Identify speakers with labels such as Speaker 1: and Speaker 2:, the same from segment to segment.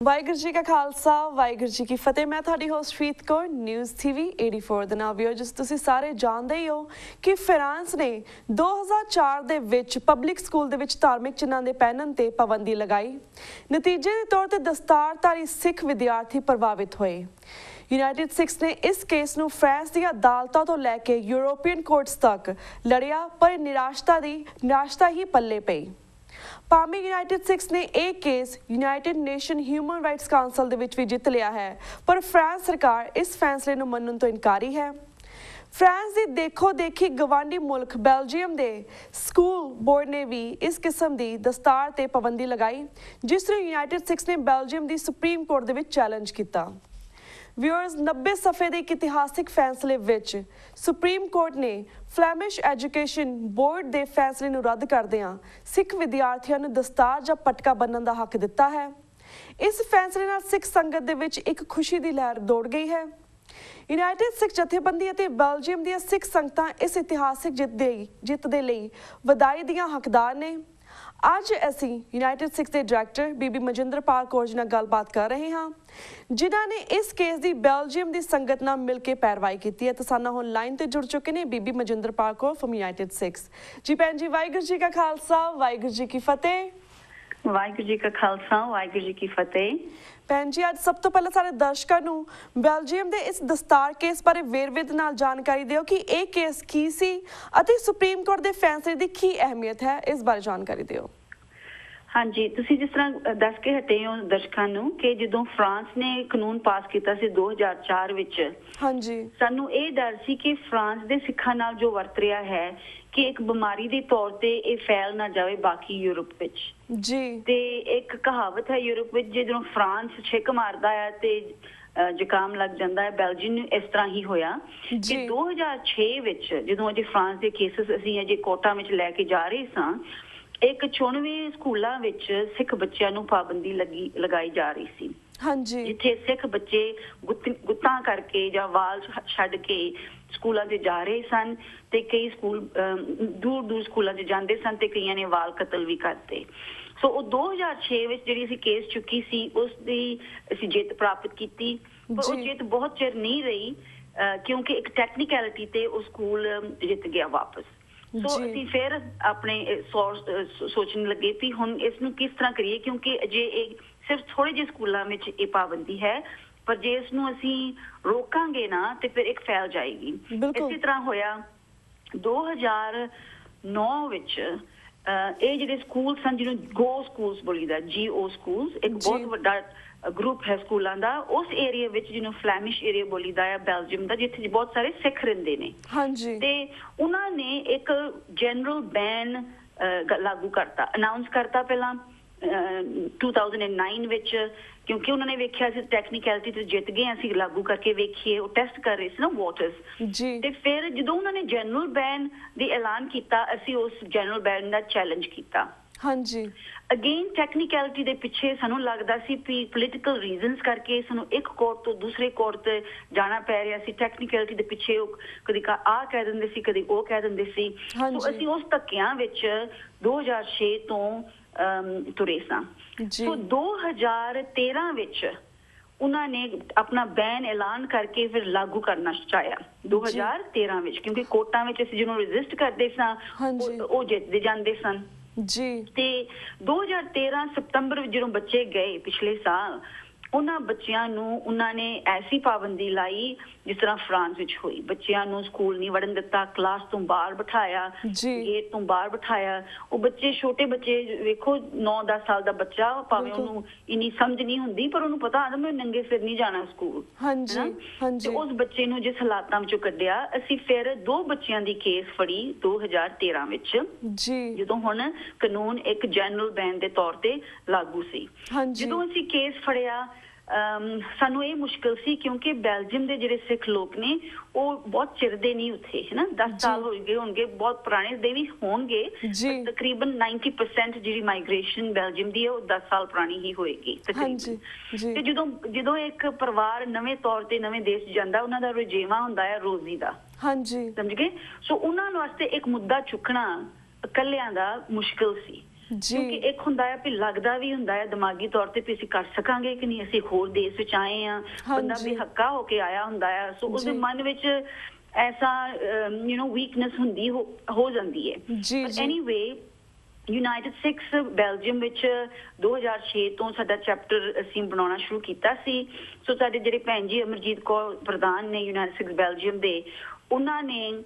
Speaker 1: ਵਾਹਿਗੁਰੂ ਜੀ ਕਾ ਖਾਲਸਾ ਵਾਹਿਗੁਰੂ ਜੀ ਕੀ ਫਤਿਹ। ਮੈਂ ਤੁਹਾਡੀ ਹੋਸਟ ਪ੍ਰੀਤ ਕੌਰ ਨਿਊਜ਼ ਟੀਵੀ 84 ਦੇ ਨਾਲ ਵੀਓ। ਜਿਸ ਤੁਸੀਂ ਸਾਰੇ ਜਾਣਦੇ ਹੀ ਹੋ ਕਿ ਫਰਾਂਸ ਨੇ 2004 ਦੇ ਵਿੱਚ ਪਬਲਿਕ ਸਕੂਲ ਦੇ ਵਿੱਚ ਧਾਰਮਿਕ ਚਿੰਨ੍ਹਾਂ ਦੇ ਪਹਿਨਣ ਤੇ ਪਾਬੰਦੀ ਲਗਾਈ। ਨਤੀਜੇ ਦੇ ਤੌਰ ਤੇ ਦਸਤਾਰਧਾਰੀ ਸਿੱਖ ਵਿਦਿਆਰਥੀ ਪ੍ਰਭਾਵਿਤ ਹੋਏ। ਯੂਨਾਈਟਿਡ ਸਿੱਖਸ ਨੇ ਇਸ ਕੇਸ ਨੂੰ ਫਰਾਂਸ ਦੀਆਂ ਅਦਾਲਤਾਂ ਤੋਂ ਲੈ ਕੇ ਯੂਰੋਪੀਅਨ ਕੋਰਟਸ ਤੱਕ ਲੜਿਆ, ਪਰ ਨਿਰਾਸ਼ਤਾ ਹੀ ਪੱਲੇ ਪਈ। ਭਾਵੇਂ ਯੂਨਾਈਟਿਡ ਸਿੱਖਸ ਨੇ ਇਹ case United nation human rights council ਦੇ ਵਿੱਚ ਵੀ ਜਿੱਤ ਲਿਆ ਹੈ, ਪਰ ਫਰਾਂਸ ਸਰਕਾਰ ਇਸ ਫੈਸਲੇ ਨੂੰ ਮੰਨਣ ਤੋਂ ਇਨਕਾਰੀ ਹੈ। ਫਰਾਂਸ ਦੀ ਦੇਖੋ ਦੇਖੀ ਗਵਾਂਢੀ ਮੁਲਕ ਬੈਲਜੀਅਮ ਦੇ ਸਕੂਲ ਬੋਰਡ ਨੇ ਵੀ ਇਸ ਕਿਸਮ ਦੀ ਦਸਤਾਰ ਤੇ ਪਾਬੰਦੀ ਲਗਾਈ, ਜਿਸ ਨੂੰ ਯੂਨਾਈਟਿਡ ਸਿੱਖਸ ਨੇ ਬੈਲਜੀਅਮ ਦੀ ਸੁਪਰੀਮ ਕੋਰਟ ਦੇ ਵਿੱਚ ਚੈਲੰਜ ਕੀਤਾ। ਵਿਊਅਰਸ, 90 ਸਫ਼ੇ ਦੇ ਇੱਕ ਇਤਿਹਾਸਿਕ ਫੈਸਲੇ ਵਿੱਚ ਸੁਪਰੀਮ ਕੋਰਟ ਨੇ ਫਲੈਮਿਸ਼ ਐਜੂਕੇਸ਼ਨ ਬੋਰਡ ਦੇ ਫੈਸਲੇ ਨੂੰ ਰੱਦ ਕਰਦਿਆਂ ਸਿੱਖ ਵਿਦਿਆਰਥੀਆਂ ਨੂੰ ਦਸਤਾਰ ਜਾਂ ਪਟਕਾ ਬੰਨ੍ਹਣ ਦਾ ਹੱਕ ਦਿੱਤਾ ਹੈ। ਇਸ ਫੈਸਲੇ ਨਾਲ ਸਿੱਖ ਸੰਗਤ ਦੇ ਵਿੱਚ ਇੱਕ ਖੁਸ਼ੀ ਦੀ ਲਹਿਰ ਦੌੜ ਗਈ ਹੈ। ਯੂਨਾਈਟਿਡ ਸਿੱਖ ਜਥੇਬੰਦੀ ਅਤੇ ਬੈਲਜੀਅਮ ਦੀਆਂ ਸਿੱਖ ਸੰਗਤਾਂ ਇਸ ਇਤਿਹਾਸਿਕ ਜਿੱਤ ਦੇ ਲਈ ਵਧਾਈ ਦੀਆਂ ਹੱਕਦਾਰ ਨੇ। ਅੱਜ ਅਸੀਂ ਯੂਨਾਈਟਿਡ ਸਿੱਖਸ ਦੇ ਡਾਇਰੈਕਟਰ ਬੀਬੀ ਮਨਜਿੰਦਰਪਾਲ ਕੌਰ ਜੀ ਨਾਲ ਗੱਲਬਾਤ ਕਰ ਰਹੇ ਹਾਂ, ਜਿਨ੍ਹਾਂ ਨੇ ਇਸ ਕੇਸ ਦੀ ਬੈਲਜੀਅਮ ਦੀ ਸੰਗਤ ਨਾਲ ਮਿਲ ਕੇ ਪੈਰਵਾਈ ਕੀਤੀ ਹੈ। ਤੇ ਸਾਨੂੰ ਹੁਣ ਲਾਈਨ ਤੇ ਜੁੜ ਚੁੱਕੇ ਨੇ ਬੀਬੀ ਮਨਜਿੰਦਰਪਾਲ ਕੌਰ ਫਰਮ ਯੂਨਾਈਟਿਡ ਸਿੱਖਸ। ਜੀ ਭੈਣ ਜੀ, ਵਾਹਿਗੁਰੂ ਜੀ ਕਾ ਖਾਲਸਾ ਵਾਹਿਗੁਰੂ ਜੀ ਕੀ ਫਤਿਹ।
Speaker 2: ਵਾਹਿਗੁਰੂ ਜੀ ਕਾ ਖਾਲਸਾ ਵਾਹਿਗੁਰੂ ਜੀ ਕੀ ਫਤਿਹ।
Speaker 1: ਭੈਣ ਜੀ, ਅੱਜ ਸਭ ਤੋਂ ਪਹਿਲਾਂ ਸਾਰੇ ਦਰਸ਼ਕਾਂ ਨੂੰ ਬੈਲਜੀਅਮ ਦੇ ਇਸ ਦਸਤਾਰ ਕੇਸ ਬਾਰੇ ਵੇਰਵੇ ਦੇ ਨਾਲ ਜਾਣਕਾਰੀ ਦਿਓ ਕਿ ਇਹ ਕੇਸ ਕੀ ਸੀ ਅਤੇ ਸੁਪਰੀਮ ਕੋਰਟ ਦੇ ਫੈਸਲੇ ਦੀ ਕੀ ਅਹਿਮੀਅਤ ਹੈ, ਇਸ ਬਾਰੇ ਜਾਣਕਾਰੀ ਦਿਓ।
Speaker 2: ਹਾਂਜੀ, ਤੁਸੀਂ ਜਿਸ ਤਰ੍ਹਾਂ ਦੱਸ ਕੇ ਹਟੇ ਹੋ ਦਰਸ਼ਕਾਂ ਨੂੰ ਕਿ ਜਦੋਂ ਫਰਾਂਸ ਨੇ ਕਾਨੂੰਨ ਪਾਸ ਕੀਤਾ ਸੀ 2004 ਵਿੱਚ, ਹਾਂਜੀ, ਸਾਨੂੰ ਇਹ ਡਰ ਸੀ ਕਿ ਫਰਾਂਸ ਦੇ ਸਿੱਖਾਂ ਨਾਲ ਜੋ ਵਰਤ ਰਿਹਾ ਹੈ ਕਿ ਇੱਕ ਬਿਮਾਰੀ ਦੇ ਤੌਰ ਤੇ ਇਹ ਫੈਲ ਨਾ ਜਾਵੇ ਬਾਕੀ ਯੂਰਪ ਵਿੱਚ। ਜੀ, ਤੇ ਇੱਕ ਕਹਾਵਤ ਹੈ ਯੂਰਪ ਵਿੱਚ, ਜਦੋਂ ਫਰਾਂਸ ਛਿੱਕ ਮਾਰਦਾ ਹੈ ਤੇ ਜ਼ੁਕਾਮ ਲੱਗ ਜਾਂਦਾ ਹੈ। ਬੈਲਜੀਅਮ ਨੂੰ ਇਸ ਤਰ੍ਹਾਂ ਹੀ ਹੋਇਆ ਕਿ 2006 ਵਿੱਚ ਜਦੋਂ ਅਜੇ ਫਰਾਂਸ ਦੇ ਕੇਸਿਸ ਅਸੀਂ ਅਜੇ ਕੋਰਟਾਂ ਵਿੱਚ ਲੈ ਕੇ ਜਾ ਰਹੇ ਸਾਂ, ਇੱਕ 94 ਸਕੂਲਾਂ ਵਿੱਚ ਸਿੱਖ ਬੱਚਿਆਂ ਨੂੰ ਪਾਬੰਦੀ ਲਗਾਈ ਜਾ ਰਹੀ ਸੀ। ਹਾਂਜੀ, ਜਿੱਥੇ ਸਿੱਖ ਬੱਚੇ ਗੁੱਤਾਂ ਕਰਕੇ ਜਾਂ ਵਾਲ ਛੱਡ ਕੇ ਸਕੂਲਾਂ 'ਚ ਜਾ ਰਹੇ ਸਨ ਤੇ ਕਈ ਸਕੂਲ ਦੂਰ ਸਕੂਲਾਂ 'ਚ ਜਾਂਦੇ ਸਨ ਤੇ ਕਈਆਂ ਨੇ ਵਾਲ ਕਤਲ ਵੀ ਕਰਤੇ। ਸੋ ਉਹ 2006 ਵਿੱਚ ਜਿਹੜੀ ਅਸੀਂ ਕੇਸ ਚੁੱਕੀ ਸੀ ਉਸ ਦੀ ਅਸੀਂ ਜਿੱਤ ਪ੍ਰਾਪਤ ਕੀਤੀ, ਪਰ ਉਹ ਜਿੱਤ ਬਹੁਤ ਚਿਰ ਨਹੀਂ ਰਹੀ ਕਿਉਂਕਿ ਇੱਕ ਟੈਕਨੀਕੈਲਿਟੀ ਤੇ ਉਹ ਸਕੂਲ ਜਿੱਤ ਗਿਆ ਵਾਪਸ। ਸੋ ਅਸੀਂ ਫਿਰ ਆਪਣੇ ਸੋਚਣ ਲੱਗੇ ਵੀ ਹੁਣ ਇਸ ਨੂੰ ਕਿਸ ਤਰ੍ਹਾਂ ਕਰੀਏ, ਕਿਉਂਕਿ ਅਜੇ ਇਹ ਸਿਰਫ ਥੋੜੇ ਜਿਹੇ ਸਕੂਲਾਂ ਵਿੱਚ ਇਹ ਪਾਬੰਦੀ ਹੈ, ਪਰ ਜੇ ਇਸ ਨੂੰ ਅਸੀਂ ਰੋਕਾਂਗੇ ਨਾ ਤੇ ਫਿਰ ਇੱਕ ਫੈਲ ਜਾਏਗੀ। ਇਸੇ ਤਰ੍ਹਾਂ ਹੋਇਆ 2009 ਵਿੱਚ ਇਹ ਜਿਹੜੇ ਸਕੂਲ ਸਨ ਜਿਹਨੂੰ ਗੋ ਸਕੂਲਸ ਬੋਲੀਦਾ, GO ਸਕੂਲਸ, ਇੱਕ ਬਹੁਤ ਵੱਡਾ ਗਰੁੱਪ ਹੈ ਸਕੂਲਾਂ ਦਾ ਉਸ ਏਰੀਆ ਵਿੱਚ ਜਿਹਨੂੰ ਫਲੈਮਿਸ਼ ਏਰੀਆ ਬੋਲੀਦਾ ਹੈ ਬੈਲਜੀਅਮ ਦਾ, ਜਿੱਥੇ ਬਹੁਤ ਸਾਰੇ ਸਿੱਖ ਰਹਿੰਦੇ ਨੇ। ਹਾਂਜੀ, ਤੇ ਉਹਨਾਂ ਨੇ ਇੱਕ ਜਨਰਲ ਬੈਨ ਲਾਗੂ ਕਰਤਾ, ਅਨਾਉਂਸ ਕਰਤਾ ਪਹਿਲਾਂ 2009 ਵਿੱਚ, ਕਿਉਂਕਿ ਉਹਨਾਂ ਨੇ ਵੇਖਿਆ ਸੀ ਟੈਕਨੀਕੈਲਿਟੀ ਤੇ ਜਿੱਤ ਗਏ, ਅਸੀਂ ਲਾਗੂ ਕਰਕੇ ਵੇਖੀਏ, ਉਹ ਟੈਸਟ ਕਰ ਰਹੇ ਸੀ ਨਾ ਵਾਟਰਸ। ਤੇ ਫਿਰ ਜਦੋਂ ਉਹਨਾਂ ਨੇ ਜਨਰਲ ਬੈਨ ਦੀ ਐਲਾਨ ਕੀਤਾ, ਅਸੀਂ ਉਸ ਜਨਰਲ ਬੈਨ ਦਾ ਚੈਲੰਜ ਕੀਤਾ। ਹਾਂਜੀ, ਅਗੇਨ ਟੈਕਨੀਕੈਲਿਟੀ ਦੇ ਪਿੱਛੇ ਸਾਨੂੰ ਲੱਗਦਾ ਸੀ ਵੀ ਪੋਲੀਟੀਕਲ ਰੀਜ਼ਨਸ ਕਰਕੇ ਸਾਨੂੰ ਇੱਕ ਕੋਰਟ ਤੋਂ ਦੂਸਰੇ ਕੋਰਟ ਤੇ ਜਾਣਾ ਪੈ ਰਿਹਾ ਸੀ। ਟੈਕਨੀਕੈਲਿਟੀ ਦੇ ਪਿੱਛੇ ਉਹ ਕਦੀ ਆਹ ਕਹਿ ਦਿੰਦੇ ਸੀ, ਕਦੀ ਉਹ ਕਹਿ ਦਿੰਦੇ ਸੀ। ਸੋ ਅਸੀਂ ਉਸ ਧੱਕਿਆਂ ਵਿੱਚ 2006 ਤੋਂ ਤੁਰੇ ਸਾਂ। ਸੋ 2013 ਵਿੱਚ ਉਹਨਾਂ ਨੇ ਆਪਣਾ ਬੈਨ ਐਲਾਨ ਕਰਕੇ ਫਿਰ ਲਾਗੂ ਕਰਨਾ ਚਾਹਿਆ 2013 ਵਿੱਚ, ਕਿਉਂਕਿ ਕੋਰਟਾਂ ਵਿੱਚ ਅਸੀਂ ਜਿਹਨੂੰ ਰੈਜ਼ਿਸਟ ਕਰਦੇ ਸਾਂ ਉਹ ਜਿੱਤਦੇ ਜਾਂਦੇ ਸਨ। ਜੀ, ਤੇ 2013 ਸਤੰਬਰ ਵਿੱਚ ਜਦੋਂ ਬੱਚੇ ਗਏ ਪਿਛਲੇ ਸਾਲ, ਉਹਨਾਂ ਬੱਚਿਆਂ ਨੂੰ ਉਹਨਾਂ ਨੇ ਐਸੀ ਪਾਬੰਦੀ ਲਾਈ ਜਿਸ ਤਰ੍ਹਾਂ ਫਰਾਂਸ ਵਿੱਚ ਹੋਈ। ਬੱਚਿਆਂ ਨੂੰ ਸਕੂਲ ਨਹੀਂ ਵੜਨ ਦਿੱਤਾ, ਕਲਾਸ ਤੋਂ ਬਾਹਰ ਬਿਠਾਇਆ, ਗੇਟ ਤੋਂ ਬਾਹਰ ਬਿਠਾਇਆ। ਉਹ ਬੱਚੇ, ਛੋਟੇ ਬੱਚੇ ਵੇਖੋ, 9-10 ਸਾਲ ਦਾ ਬੱਚਾ, ਭਾਵੇਂ ਉਹਨੂੰ ਇੰਨੀ ਸਮਝ ਨਹੀਂ ਹੁੰਦੀ, ਪਰ ਉਹਨੂੰ ਪਤਾ ਆਦਾ ਮੈਂ ਨੰਗੇ ਸਿਰ ਨਹੀਂ ਜਾਣਾ ਸਕੂਲ। ਤੇ ਉਸ ਬੱਚੇ ਨੂੰ ਜਿਸ ਹਾਲਾਤਾਂ ਵਿੱਚੋਂ ਕੱਢਿਆ, ਅਸੀਂ ਫਿਰ 2 ਬੱਚਿਆਂ ਦੀ ਕੇਸ ਫੜੀ 2013 ਵਿੱਚ, ਜਦੋਂ ਹੁਣ ਕਾਨੂੰਨ ਇੱਕ ਜਨਰਲ ਬੈਨ ਦੇ ਤੌਰ ਤੇ ਲਾਗੂ ਸੀ। ਜਦੋਂ ਅਸੀਂ ਕੇਸ ਫੜਿਆ, ਸਾਨੂੰ ਇਹ ਮੁਸ਼ਕਿਲ ਸੀ ਕਿਉਂਕਿ ਬੈਲਜੀਅਮ ਦੇ ਜਿਹੜੇ ਸਿੱਖ ਲੋਕ ਨੇ ਉਹ ਬਹੁਤ ਚਿਰ ਦੇ ਨਹੀਂ ਉੱਥੇ, ਹੈ ਨਾ, 10 ਸਾਲ ਹੋ ਗਏ ਹੋਣਗੇ, ਬਹੁਤ ਪੁਰਾਣੇ ਦੇ ਵੀ ਹੋਣਗੇ, ਤਕਰੀਬਨ 90% ਜਿਹੜੀ ਮਾਈਗ੍ਰੇਸ਼ਨ ਬੈਲਜੀਅਮ ਦੀ ਹੈ ਉਹ 10 ਸਾਲ ਪੁਰਾਣੀ ਹੀ ਹੋਏਗੀ ਤਕਰੀਬਨ। ਤੇ ਜਦੋਂ ਇੱਕ ਪਰਿਵਾਰ ਨਵੇਂ ਤੌਰ ਤੇ ਨਵੇਂ ਦੇਸ਼ ਜਾਂਦਾ, ਉਹਨਾਂ ਦਾ ਰੁਝੇਵਾਂ ਹੁੰਦਾ ਹੈ ਰੋਜ਼ੀ ਦਾ, ਸਮਝ ਗਏ। ਸੋ ਉਹਨਾਂ ਵਾਸਤੇ ਇੱਕ ਮੁੱਦਾ ਚੁੱਕਣਾ ਇਕੱਲਿਆਂ ਦਾ ਮੁਸ਼ਕਿਲ ਸੀ। ਕਿਉਂਕਿ ਇੱਕ ਹੁੰਦਾ ਹੈ ਵੀ ਲੱਗਦਾ ਵੀ ਹੁੰਦਾ ਹੈ ਦਿਮਾਗੀ ਤੌਰ ਤੇ ਵੀ ਅਸੀਂ ਕਰ ਸਕਾਂਗੇ ਕਿ ਨਹੀਂ, ਅਸੀਂ ਹੋਰ ਦੇਸ਼ ਵਿੱਚ ਆਏ ਆ, ਬੰਦਾ ਬੇਹੱਕਾ ਹੋ ਕੇ ਆਇਆ ਹੁੰਦਾ ਹੈ, ਸੋ ਉਹਦੇ ਮਨ ਵਿੱਚ ਐਸਾ ਵੀਕਨੈਸ ਹੁੰਦੀ ਹੋ ਜਾਂਦੀ ਹੈ। ਪਰ ਐਨੀਵੇ ਯੂਨਾਈਟਿਡ ਸਿੱਖਸ ਬੈਲਜੀਅਮ ਵਿੱਚ 2006 ਤੋਂ ਸਾਡਾ ਚੈਪਟਰ ਅਸੀਂ ਬਣਾਉਣਾ ਸ਼ੁਰੂ ਕੀਤਾ ਸੀ। ਸੋ ਸਾਡੇ ਜਿਹੜੇ ਭੈਣ ਜੀ ਅਮਰਜੀਤ ਕੌਰ ਪ੍ਰਧਾਨ ਨੇ ਯੂਨਾਈਟਿਡ ਸਿੱਖਸ ਬੈਲਜੀਅਮ ਦੇ, ਉਹਨਾਂ ਨੇ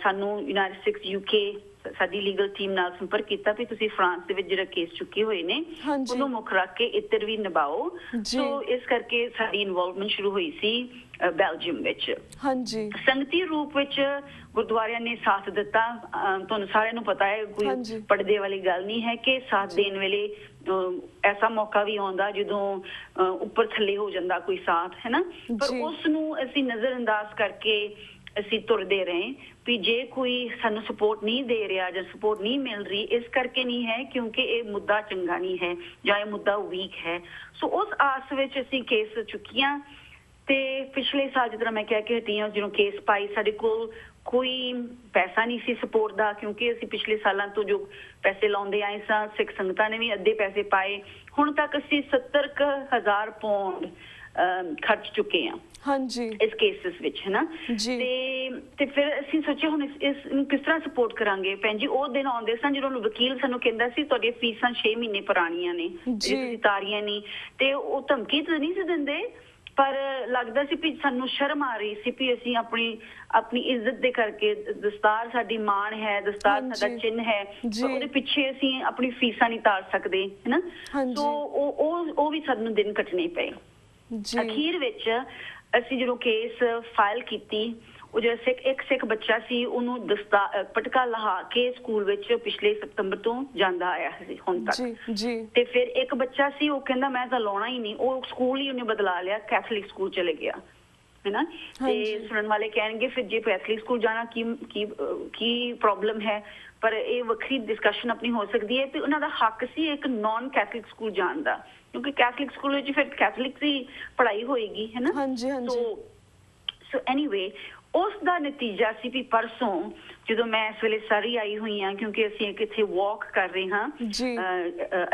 Speaker 2: ਸਾਨੂੰ ਯੂਨਾਈਟਿਡ ਸਿੱਖਸ UK ਸਾਡੀ ਲੀਗਲ ਟੀਮ ਨਾਲ ਸੰਪਰਕ ਕੀਤਾ ਵੀ ਤੁਸੀਂ ਫਰਾਂਸ ਦੇ ਵਿੱਚ ਜਿਹੜਾ ਕੇਸ ਚੁੱਕੇ ਹੋਏ ਨੇ ਉਹਨੂੰ ਮੁੱਖ ਰੱਖ ਕੇ ਇੱਧਰ ਵੀ ਨਿਭਾਓ। ਸੋ ਇਸ ਕਰਕੇ ਸਾਡੀ ਇਨਵੋਲਵਮੈਂਟ ਸ਼ੁਰੂ ਹੋਈ ਸੀ ਬੈਲਜੀਅਮ ਵਿੱਚ। ਸੰਗਤੀ ਰੂਪ ਵਿੱਚ ਗੁਰਦੁਆਰਿਆਂ ਨੇ ਸਾਥ ਦਿੱਤਾ। ਤੁਹਾਨੂੰ ਸਾਰਿਆਂ ਨੂੰ ਪਤਾ ਹੈ, ਕੋਈ ਪੜਦੇ ਵਾਲੀ ਗੱਲ ਨਹੀਂ ਹੈ ਕਿ ਸਾਥ ਦੇਣ ਵੇਲੇ ਐਸਾ ਮੌਕਾ ਵੀ ਆਉਂਦਾ ਜਦੋਂ ਉੱਪਰ ਥੱਲੇ ਹੋ ਜਾਂਦਾ ਕੋਈ ਸਾਥ, ਹੈ ਨਾ, ਪਰ ਉਸ ਨੂੰ ਅਸੀਂ ਨਜ਼ਰ ਅੰਦਾਜ਼ ਕਰਕੇ ਅਸੀਂ ਤੁਰਦੇ ਰਹੇ ਵੀ ਜੇ ਕੋਈ ਸਾਨੂੰ ਸਪੋਰਟ ਨਹੀਂ ਦੇ ਰਿਹਾ ਜਾਂ ਸਪੋਰਟ ਨਹੀਂ ਮਿਲ ਰਹੀ, ਇਸ ਕਰਕੇ ਨਹੀਂ ਹੈ ਕਿਉਂਕਿ ਇਹ ਮੁੱਦਾ ਚੰਗਾ ਨਹੀਂ ਹੈ ਜਾਂ ਇਹ ਮੁੱਦਾ ਵੀਕ ਹੈ। ਸੋ ਉਸ ਆਸ ਵਿੱਚ ਅਸੀਂ ਕੇਸ ਚੁੱਕੀਆਂ ਤੇ ਪਿਛਲੇ ਸਾਲ ਜਿਸ ਤਰ੍ਹਾਂ ਮੈਂ ਕਹਿ ਕੇ ਹਟੀ ਹਾਂ, ਜਦੋਂ ਕੇਸ ਪਾਈ ਸਾਡੇ ਕੋਲ ਕੋਈ ਪੈਸਾ ਨਹੀਂ ਸੀ ਸਪੋਰਟ ਦਾ, ਕਿਉਂਕਿ ਅਸੀਂ ਪਿਛਲੇ ਸਾਲਾਂ ਤੋਂ ਜੋ ਪੈਸੇ ਲਾਉਂਦੇ ਆਏ ਸਾਂ, ਸਿੱਖ ਸੰਗਤਾਂ ਨੇ ਵੀ ਅੱਧੇ ਪੈਸੇ ਪਾਏ। ਹੁਣ ਤੱਕ ਅਸੀਂ 70,000 ਪਾਉਂਡ ਖਰਚ ਚੁੱਕੇ ਹਾਂ ਇਸ ਕੇਸਿਸ ਵਿੱਚ, ਹੈ ਨਾ। ਤੇ ਫਿਰ ਅਸੀਂ ਸੋਚਿਆ ਹੁਣ ਇਸ ਨੂੰ ਕਿਸ ਤਰ੍ਹਾਂ ਸਪੋਰਟ ਕਰਾਂਗੇ। ਭੈਣ ਜੀ ਉਹ ਦਿਨ ਆਉਂਦੇ ਸਨ ਜਦੋਂ ਵਕੀਲ ਸਾਨੂੰ ਕਹਿੰਦਾ ਸੀ ਤੁਹਾਡੀਆਂ ਫੀਸਾਂ 6 ਮਹੀਨੇ ਪੁਰਾਣੀਆਂ ਨੇ, ਜੇ ਤੁਸੀਂ ਤਾਰੀਆਂ ਨਹੀਂ, ਤੇ ਉਹ ਧਮਕੀ ਤਾਂ ਨਹੀਂ ਸੀ ਦਿੰਦੇ, ਪਰ ਲੱਗਦਾ ਸੀ ਵੀ ਸਾਨੂੰ ਸ਼ਰਮ ਆ ਰਹੀ ਸੀ ਵੀ ਅਸੀਂ ਆਪਣੀ ਇੱਜ਼ਤ ਦੇ ਕਰਕੇ, ਦਸਤਾਰ ਸਾਡੀ ਮਾਣ ਹੈ, ਦਸਤਾਰ ਸਾਡਾ ਚਿੰਨ੍ਹ ਹੈ, ਪਰ ਉਹਦੇ ਪਿੱਛੇ ਅਸੀਂ ਆਪਣੀ ਫੀਸਾਂ ਨਹੀਂ ਤਾਰ ਸਕਦੇ, ਹੈ ਨਾ। ਸੋ ਉਹ ਵੀ ਸਾਨੂੰ ਦਿਨ ਕੱਟਣੇ ਪਏ। ਅਖੀਰ ਵਿੱਚ ਅਸੀਂ ਜਦੋਂ ਕੇਸ ਫਾਈਲ ਕੀਤੀ, ਉਹ ਜਿਹੜਾ ਇੱਕ ਸਿੱਖ ਬੱਚਾ ਸੀ ਉਹਨੂੰ ਪਟਕਾ ਲਹਾ ਕੇ ਸਕੂਲ ਵਿੱਚ ਪਿਛਲੇ ਸਤੰਬਰ ਤੋਂ ਜਾਂਦਾ ਆਇਆ ਸੀ ਹੁਣ ਤੱਕ। ਤੇ ਫਿਰ ਇੱਕ ਬੱਚਾ ਸੀ ਉਹ ਕਹਿੰਦਾ ਮੈਂ ਤਾਂ ਲਾਉਣਾ ਹੀ ਨਹੀਂ, ਉਹ ਸਕੂਲ ਹੀ ਉਹਨੇ ਬਦਲਾ ਲਿਆ, ਕੈਥੋਲਿਕ ਸਕੂਲ ਚਲੇ ਗਿਆ, ਹੈ ਨਾ। ਤੇ ਸੁਣਨ ਵਾਲੇ ਕਹਿਣਗੇ ਫਿਰ ਜੇ ਕੈਥੋਲਿਕ ਸਕੂਲ ਜਾਣਾ ਕੀ ਪ੍ਰੋਬਲਮ ਹੈ, ਪਰ ਇਹ ਵੱਖਰੀ ਡਿਸਕਸ਼ਨ ਆਪਣੀ ਹੋ ਸਕਦੀ ਹੈ ਵੀ ਉਹਨਾਂ ਦਾ ਹੱਕ ਸੀ ਇੱਕ ਨੌਨ ਕੈਥੋਲਿਕ ਸਕੂਲ ਜਾਣ ਦਾ, ਕਿਉਂਕਿ ਕੈਥੋਲਿਕ ਸਕੂਲ ਵਿੱਚ ਫਿਰ ਕੈਥੋਲਿਕ ਦੀ ਪੜ੍ਹਾਈ ਹੋਏਗੀ, ਹੈ ਨਾ। ਸੋ ਐਨੀਵੇ ਉਸ ਦਾ ਨਤੀਜਾ ਸੀ ਵੀ ਪਰਸੋਂ ਜਦੋਂ ਮੈਂ ਇਸ ਵੇਲੇ ਸਾਰੀ ਆਈ ਹੋਈ ਹਾਂ, ਕਿਉਂਕਿ ਅਸੀਂ ਇੱਥੇ ਵਾਕ ਕਰ ਰਹੇ ਹਾਂ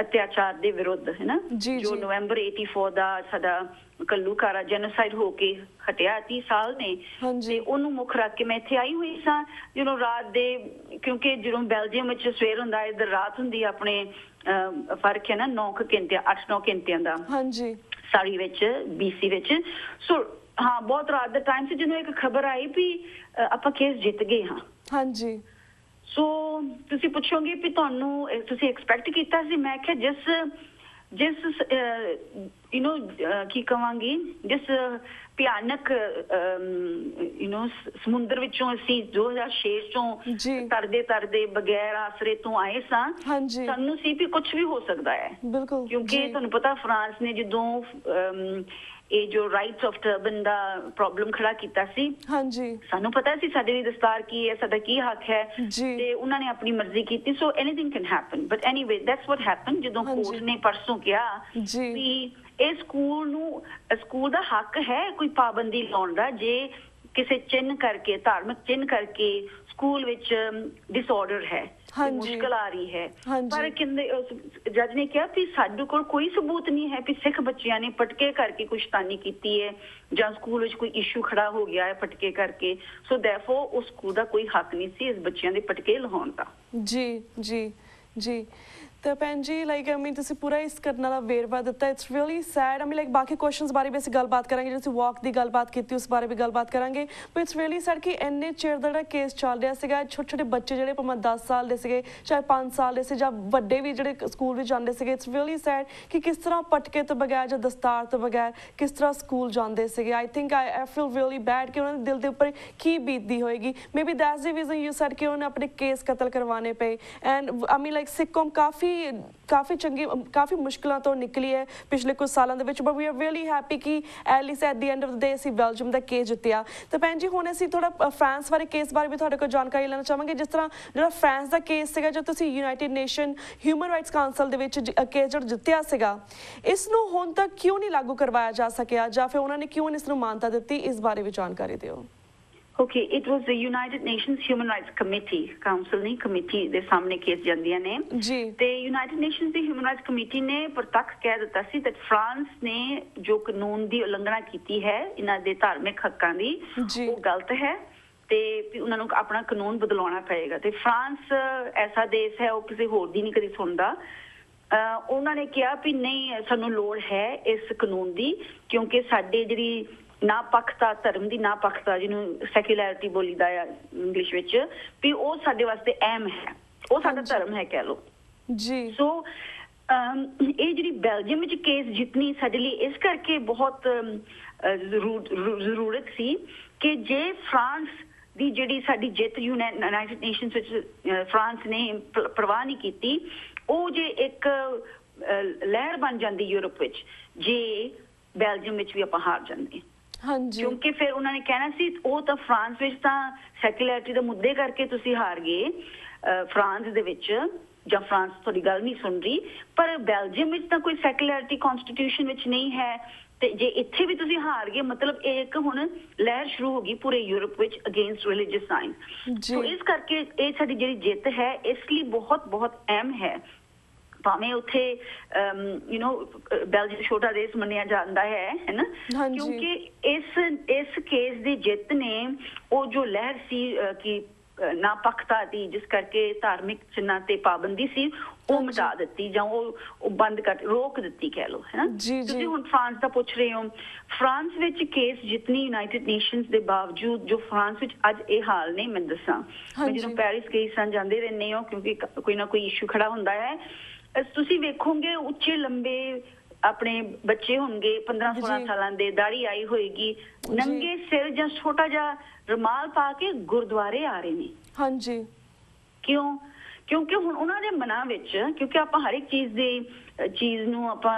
Speaker 2: ਅਤਿਆਚਾਰ ਦੇ ਵਿਰੁੱਧ, ਹੈ ਨਾ, ਜੋ ਨਵੰਬਰ 84 ਦਾ ਸਾਡਾ ਕੱਲੂਕਾਰਾ ਜੈਨੋਸਾਈਡ ਹੋ ਕੇ ਹਟਿਆ 30 ਸਾਲ ਨੇ, ਤੇ ਉਹਨੂੰ ਮੁੱਖ ਰੱਖ ਕੇ ਮੈਂ ਇੱਥੇ ਆਈ ਹੋਈ ਸਾਂ। ਜਦੋਂ ਰਾਤ ਦੇ, ਕਿਉਂਕਿ ਜਦੋਂ ਬੈਲਜੀਅਮ ਵਿੱਚ ਸਵੇਰ ਹੁੰਦਾ ਇੱਧਰ ਰਾਤ ਹੁੰਦੀ, ਆਪਣੇ ਫਰਕ ਹੈ ਨਾ 9 ਘੰਟੇ 8-9 ਘੰਟਿਆਂ ਦਾ ਸਾਰੀ ਵਿੱਚ BC ਵਿੱਚ। ਸੋ ਹਾਂ ਬਹੁਤ ਰਾਤ ਦਾ ਟਾਈਮ ਸੀ ਜਦੋਂ ਇੱਕ ਖਬਰ ਆਈ ਵੀ ਆਪਾਂ ਕੇਸ ਜਿੱਤ ਗਏ ਹਾਂ। ਸੋ ਤੁਸੀਂ ਪੁੱਛੋਗੇ ਵੀ ਤੁਹਾਨੂੰ ਤੁਸੀਂ ਐਕਸਪੈਕਟ ਕੀਤਾ ਸੀ? ਮੈਂ ਕਿਹਾ ਜਿਸ ਕੀ ਕਵਾਂਗੀ, ਜਿਸ ਭਿਆਨਕ ਸਮੁੰਦਰ ਵਿੱਚੋਂ ਅਸੀਂ 2006 ਚੋਂ ਤਰਦੇ ਬਗੈਰ ਆਸਰੇ ਤੋਂ ਆਏ ਸਾਂ, ਸਾਨੂੰ ਸੀ ਵੀ ਕੁਛ ਵੀ ਹੋ ਸਕਦਾ ਹੈ, ਕਿਉਂਕਿ ਤੁਹਾਨੂੰ ਪਤਾ ਫਰਾਂਸ ਨੇ ਜਦੋਂ ਇਹ ਜੋ rights of turban the problem ਖੜਾ ਕੀਤਾ ਸੀ, ਸਾਨੂੰ ਪਤਾ ਸੀ ਸਾਡੇ ਲਈ ਦਸਤਾਰ ਕੀ ਹੈ, ਸਾਡਾ ਕੀ ਹੱਕ ਹੈ, ਤੇ ਉਹਨਾਂ ਨੇ ਆਪਣੀ ਮਰਜ਼ੀ ਕੀਤੀ। So anything can happen, but anyway that's what happen. ਜਦੋਂ ਕੋਰਟ ਨੇ ਪਰਸੋਂ ਕਿਹਾ ਵੀ ਇਹ ਸਕੂਲ ਦਾ ਹੱਕ ਹੈ ਕੋਈ ਪਾਬੰਦੀ ਲਾਉਣ ਦਾ, ਜੇ ਕਿਸੇ ਚਿੰਨ੍ਹ ਕਰਕੇ, ਧਾਰਮਿਕ ਚਿੰਨ੍ਹ ਕਰਕੇ ਸਕੂਲ ਵਿੱਚ ਡਿਸਆਰਡਰ ਹੈ, ਮੁਸ਼ਕਲ ਆ ਰਹੀ ਹੈ, ਪਰ ਕਹਿੰਦੇ ਜੱਜ ਨੇ ਕਿਹਾ ਵੀ ਸਾਡੇ ਕੋਲ ਕੋਈ ਸਬੂਤ ਨਹੀਂ ਹੈ ਵੀ ਸਿੱਖ ਬੱਚਿਆਂ ਨੇ ਪਟਕੇ ਕਰਕੇ ਕੁਛ ਤਾਨੀ ਕੀਤੀ ਹੈ ਜਾਂ ਸਕੂਲ ਵਿੱਚ ਕੋਈ ਇਸ਼ੂ ਖੜਾ ਹੋ ਗਿਆ ਹੈ ਪਟਕੇ ਕਰਕੇ। ਸੋ ਦੈਰਫੋਰ ਉਸ ਸਕੂਲ ਦਾ ਕੋਈ ਹੱਕ ਨਹੀਂ ਸੀ ਇਸ ਬੱਚਿਆਂ ਦੇ ਪਟਕੇ ਲਾਉਣ ਦਾ।
Speaker 1: ਜੀ ਤਾਂ ਭੈਣ ਜੀ ਤੁਸੀਂ ਪੂਰਾ ਇਸ ਘਟਨਾ ਦਾ ਵੇਰਵਾ ਦਿੱਤਾ। It's really sad. ਬਾਕੀ ਕੁਐਸਚਨਸ ਬਾਰੇ ਵੀ ਅਸੀਂ ਗੱਲਬਾਤ ਕਰਾਂਗੇ, ਜੇ ਅਸੀਂ ਵਾਕ ਦੀ ਗੱਲਬਾਤ ਕੀਤੀ ਉਸ ਬਾਰੇ ਵੀ ਗੱਲਬਾਤ ਕਰਾਂਗੇ, ਪਰ ਇਟਸ ਰੀਅਲੀ ਸੈਡ ਕਿ ਇੰਨੇ ਚਿਰ ਦਾ ਜਿਹੜਾ ਕੇਸ ਚੱਲ ਰਿਹਾ ਸੀਗਾ, ਛੋਟੇ ਬੱਚੇ ਜਿਹੜੇ ਭਾਵੇਂ 10 ਸਾਲ ਦੇ ਸੀਗੇ, ਚਾਹੇ 5 ਸਾਲ ਦੇ ਸੀ, ਜਾਂ ਵੱਡੇ ਵੀ ਜਿਹੜੇ ਸਕੂਲ ਵਿੱਚ ਜਾਂਦੇ ਸੀਗੇ। ਇਟਸ ਰੀਅਲੀ ਸੈਡ ਕਿ ਕਿਸ ਤਰ੍ਹਾਂ ਪਟਕੇ ਤੋਂ ਬਗੈਰ ਜਾਂ ਦਸਤਾਰ ਤੋਂ ਬਗੈਰ ਕਿਸ ਤਰ੍ਹਾਂ ਸਕੂਲ ਜਾਂਦੇ ਸੀਗੇ। ਆਈ ਫੀਲ ਰੀਅਲੀ ਬੈਡ ਕਿ ਉਹਨਾਂ ਦੇ ਦਿਲ ਦੇ ਉੱਪਰ ਕੀ ਬੀਤਦੀ ਹੋਏਗੀ। Maybe that's the reason you said ਕਿ ਉਹਨੇ ਆਪਣੇ ਕੇਸ ਕਤਲ ਕਰਵਾਉਣੇ ਪਏ। ਐਂਡ ਸਿੱਖ ਕੌਮ ਕਾਫੀ ਮੁਸ਼ਕਿਲਾਂ ਤੋਂ ਨਿਕਲੀ ਹੈ ਪਿਛਲੇ ਕੁਝ ਸਾਲਾਂ ਦੇ ਵਿੱਚ, but we are really happy ਕਿ at least at the end of the day ਅਸੀਂ ਬੈਲਜੀਅਮ ਦਾ ਕੇਸ ਜਿੱਤਿਆ। ਤਾਂ ਭੈਣ ਜੀ ਹੁਣ ਅਸੀਂ ਥੋੜਾ ਫਰਾਂਸ ਬਾਰੇ ਕੇਸ ਬਾਰੇ ਵੀ ਤੁਹਾਡੇ ਕੋਲ ਜਾਣਕਾਰੀ ਲੈਣਾ ਚਾਹਾਂਗੇ। ਜਿਸ ਤਰ੍ਹਾਂ ਜਿਹੜਾ ਫਰਾਂਸ ਦਾ ਕੇਸ ਸੀਗਾ, ਜੋ ਤੁਸੀਂ United nation human rights council ਦੇ ਵਿੱਚ ਕੇਸ ਜਿਹੜਾ ਜਿੱਤਿਆ ਸੀਗਾ, ਇਸ ਨੂੰ ਹੁਣ ਤੱਕ ਕਿਉਂ ਨਹੀਂ ਲਾਗੂ ਕਰਵਾਇਆ ਜਾ ਸਕਿਆ, ਜਾਂ ਫਿਰ ਉਹਨਾਂ ਨੇ ਕਿਉਂ ਇਸ ਨੂੰ ਮਾਨਤਾ ਦਿੱਤੀ? ਇਸ ਬਾਰੇ ਵੀ ਜਾਣਕਾਰੀ ਦਿਓ।
Speaker 2: Okay, it was the United Nations human rights committee, council नहीं कमेटी दे सामने केस ਜਾਂਦੀਆਂ ਨੇ
Speaker 1: ਜੀ।
Speaker 2: ਤੇ ਯੂਨਾਈਟਿਡ ਨੇਸ਼ਨਸ ਦੀ ਹਿਊਮਨ ਰਾਈਟਸ ਕਮੇਟੀ ਨੇ ਪ੍ਰਤੱਖ ਕਹਿ ਦਿੱਤਾ ਸੀ ਕਿ ਫਰਾਂਸ ਨੇ ਜੋ ਕਾਨੂੰਨ ਦੀ ਉਲੰਘਣਾ ਕੀਤੀ ਹੈ ਇਹਨਾਂ ਦੇ ਧਾਰਮਿਕ ਹੱਕਾਂ ਦੀ, ਉਹ ਗਲਤ ਹੈ ਤੇ ਉਹਨਾਂ ਨੂੰ ਆਪਣਾ ਕਾਨੂੰਨ ਬਦਲਾਉਣਾ ਪਏਗਾ। ਤੇ ਫਰਾਂਸ ਐਸਾ ਦੇਸ਼ ਹੈ ਉਹ ਕਿਸੇ ਹੋਰ ਦੀ ਨਹੀਂ ਕਦੀ ਸੁਣਦਾ। ਉਹਨਾਂ ਨੇ ਕਿਹਾ ਵੀ ਨਹੀਂ, ਸਾਨੂੰ ਲੋੜ ਹੈ ਇਸ ਕਾਨੂੰਨ ਦੀ, ਕਿਉਂਕਿ ਸਾਡੇ ਜਿਹੜੀ ਨਾਪੱਖਤਾ, ਧਰਮ ਦੀ ਨਾਪੱਖਤਾ ਜਿਹਨੂੰ ਸੈਕੂਲੈਰਿਟੀ ਬੋਲੀਦਾ ਆ ਇੰਗਲਿਸ਼ ਵਿੱਚ, ਵੀ ਉਹ ਸਾਡੇ ਵਾਸਤੇ ਅਹਿਮ ਹੈ, ਉਹ ਸਾਡਾ ਧਰਮ ਹੈ ਕਹਿ ਲਓ
Speaker 1: ਜੀ।
Speaker 2: ਸੋ ਇਹ ਜਿਹੜੀ ਬੈਲਜੀਅਮ ਵਿੱਚ ਕੇਸ ਜਿੱਤਣੀ ਸਾਡੇ ਲਈ ਇਸ ਕਰਕੇ ਬਹੁਤ ਜ਼ਰੂਰਤ ਸੀ ਕਿ ਜੇ ਫਰਾਂਸ ਦੀ ਜਿਹੜੀ ਸਾਡੀ ਜਿੱਤ ਯੂਨਾਈਟਿਡ ਨੇਸ਼ਨਸ ਵਿੱਚ ਫਰਾਂਸ ਨੇ ਪਰਵਾਹ ਨਹੀਂ ਕੀਤੀ, ਉਹ ਜੇ ਇੱਕ ਲਹਿਰ ਬਣ ਜਾਂਦੀ ਯੂਰਪ ਵਿੱਚ ਜੇ ਬੈਲਜੀਅਮ ਵਿੱਚ ਵੀ ਆਪਾਂ ਹਾਰ ਜਾਂਦੇ।
Speaker 1: ਹਾਂਜੀ,
Speaker 2: ਕਿਉਂਕਿ ਫਿਰ ਉਹਨਾਂ ਨੇ ਕਹਿਣਾ ਸੀ ਉਹ ਤਾਂ ਫਰਾਂਸ ਵਿੱਚ ਤਾਂ ਸੈਕੂਲੈਰਿਟੀ ਦੇ ਮੁੱਦੇ ਕਰਕੇ ਤੁਸੀਂ ਹਾਰ ਗਏ ਫਰਾਂਸ ਦੇ ਵਿੱਚ, ਜਾਂ ਫਰਾਂਸ ਤੁਹਾਡੀ ਗੱਲ ਨਹੀਂ ਸੁਣ ਰਹੀ, ਪਰ ਬੈਲਜੀਅਮ ਵਿੱਚ ਤਾਂ ਕੋਈ ਸੈਕੂਲੈਰਿਟੀ ਕਨਸਟੀਟਿਊਸ਼ਨ ਵਿੱਚ ਨਹੀਂ ਹੈ, ਤੇ ਜੇ ਇੱਥੇ ਵੀ ਤੁਸੀਂ ਹਾਰ ਗਏ ਮਤਲਬ ਇਹ ਇੱਕ ਹੁਣ ਲਹਿਰ ਸ਼ੁਰੂ ਹੋ ਗਈ ਪੂਰੇ ਯੂਰਪ ਵਿੱਚ ਅਗੇਂਸਟ ਰਿਲੀਜੀਅਸ ਸਾਇੰਸ। ਸੋ ਇਸ ਕਰਕੇ ਇਹ ਸਾਡੀ ਜਿਹੜੀ ਜਿੱਤ ਹੈ ਇਸ ਲਈ ਬਹੁਤ ਬਹੁਤ ਅਹਿਮ ਹੈ। ਭਾਵੇਂ ਉੱਥੇ ਬੈਲਜੀਅਮ ਛੋਟਾ ਦੇਸ਼ ਮੰਨਿਆ ਜਾਂਦਾ ਹੈ ਨਾ, ਕਿਉਂਕਿ ਇਸ ਕੇਸ ਦੀ ਜਿੱਤ ਨੇ ਉਹ ਜੋ ਲਹਿਰ ਸੀ ਕਿ ਨਾਪੱਖਤਾ ਦੀ, ਜਿਸ ਕਰਕੇ ਧਾਰਮਿਕ ਚਿੰਨ੍ਹਾਂ ਤੇ ਪਾਬੰਦੀ ਸੀ, ਉਹ ਮਿਟਾ ਦਿੱਤੀ ਜਾਂ ਉਹ ਬੰਦ ਕਰ ਰੋਕ ਦਿੱਤੀ ਕਹਿ ਲਓ, ਹੈ ਨਾ। ਤੁਸੀਂ ਹੁਣ ਫਰਾਂਸ ਦਾ ਪੁੱਛ ਰਹੇ ਹੋ, ਫਰਾਂਸ ਵਿੱਚ ਕੇਸ ਜਿਤਨੀ ਯੂਨਾਈਟਿਡ ਨੇਸ਼ਨਸ ਦੇ ਬਾਵਜੂਦ ਜੋ ਫਰਾਂਸ ਵਿੱਚ ਅੱਜ ਇਹ ਹਾਲ ਨੇ, ਮੈਂ ਦੱਸਾਂ, ਮੈਂ ਜਦੋਂ ਪੈਰਿਸ ਗਈ ਸਾਂ, ਜਾਂਦੇ ਰਹਿੰਦੇ ਹੋ ਕਿਉਂਕਿ ਕੋਈ ਨਾ ਕੋਈ ਇਸ਼ੂ ਖੜਾ ਹੁੰਦਾ ਹੈ, ਤੁਸੀਂ ਵੇਖੋਗੇ ਉੱਚੇ ਲੰਬੇ ਆਪਣੇ ਬੱਚੇ ਹੋਣਗੇ 15-16 ਸਾਲਾਂ ਦੇ, ਦਾੜੀ ਆਈ ਹੋਏਗੀ, ਨੰਗੇ ਸਿਰ ਜਾਂ ਛੋਟਾ ਜਿਹਾ ਰੁਮਾਲ ਪਾ ਕੇ ਗੁਰਦੁਆਰੇ ਆ ਰਹੇ ਨੇ।
Speaker 1: ਹਾਂਜੀ,
Speaker 2: ਕਿਉਂ? ਕਿਉਂਕਿ ਹੁਣ ਉਹਨਾਂ ਦੇ ਮਨਾਂ ਵਿੱਚ, ਕਿਉਂਕਿ ਆਪਾਂ ਹਰ ਇੱਕ ਚੀਜ਼ ਨੂੰ ਆਪਾਂ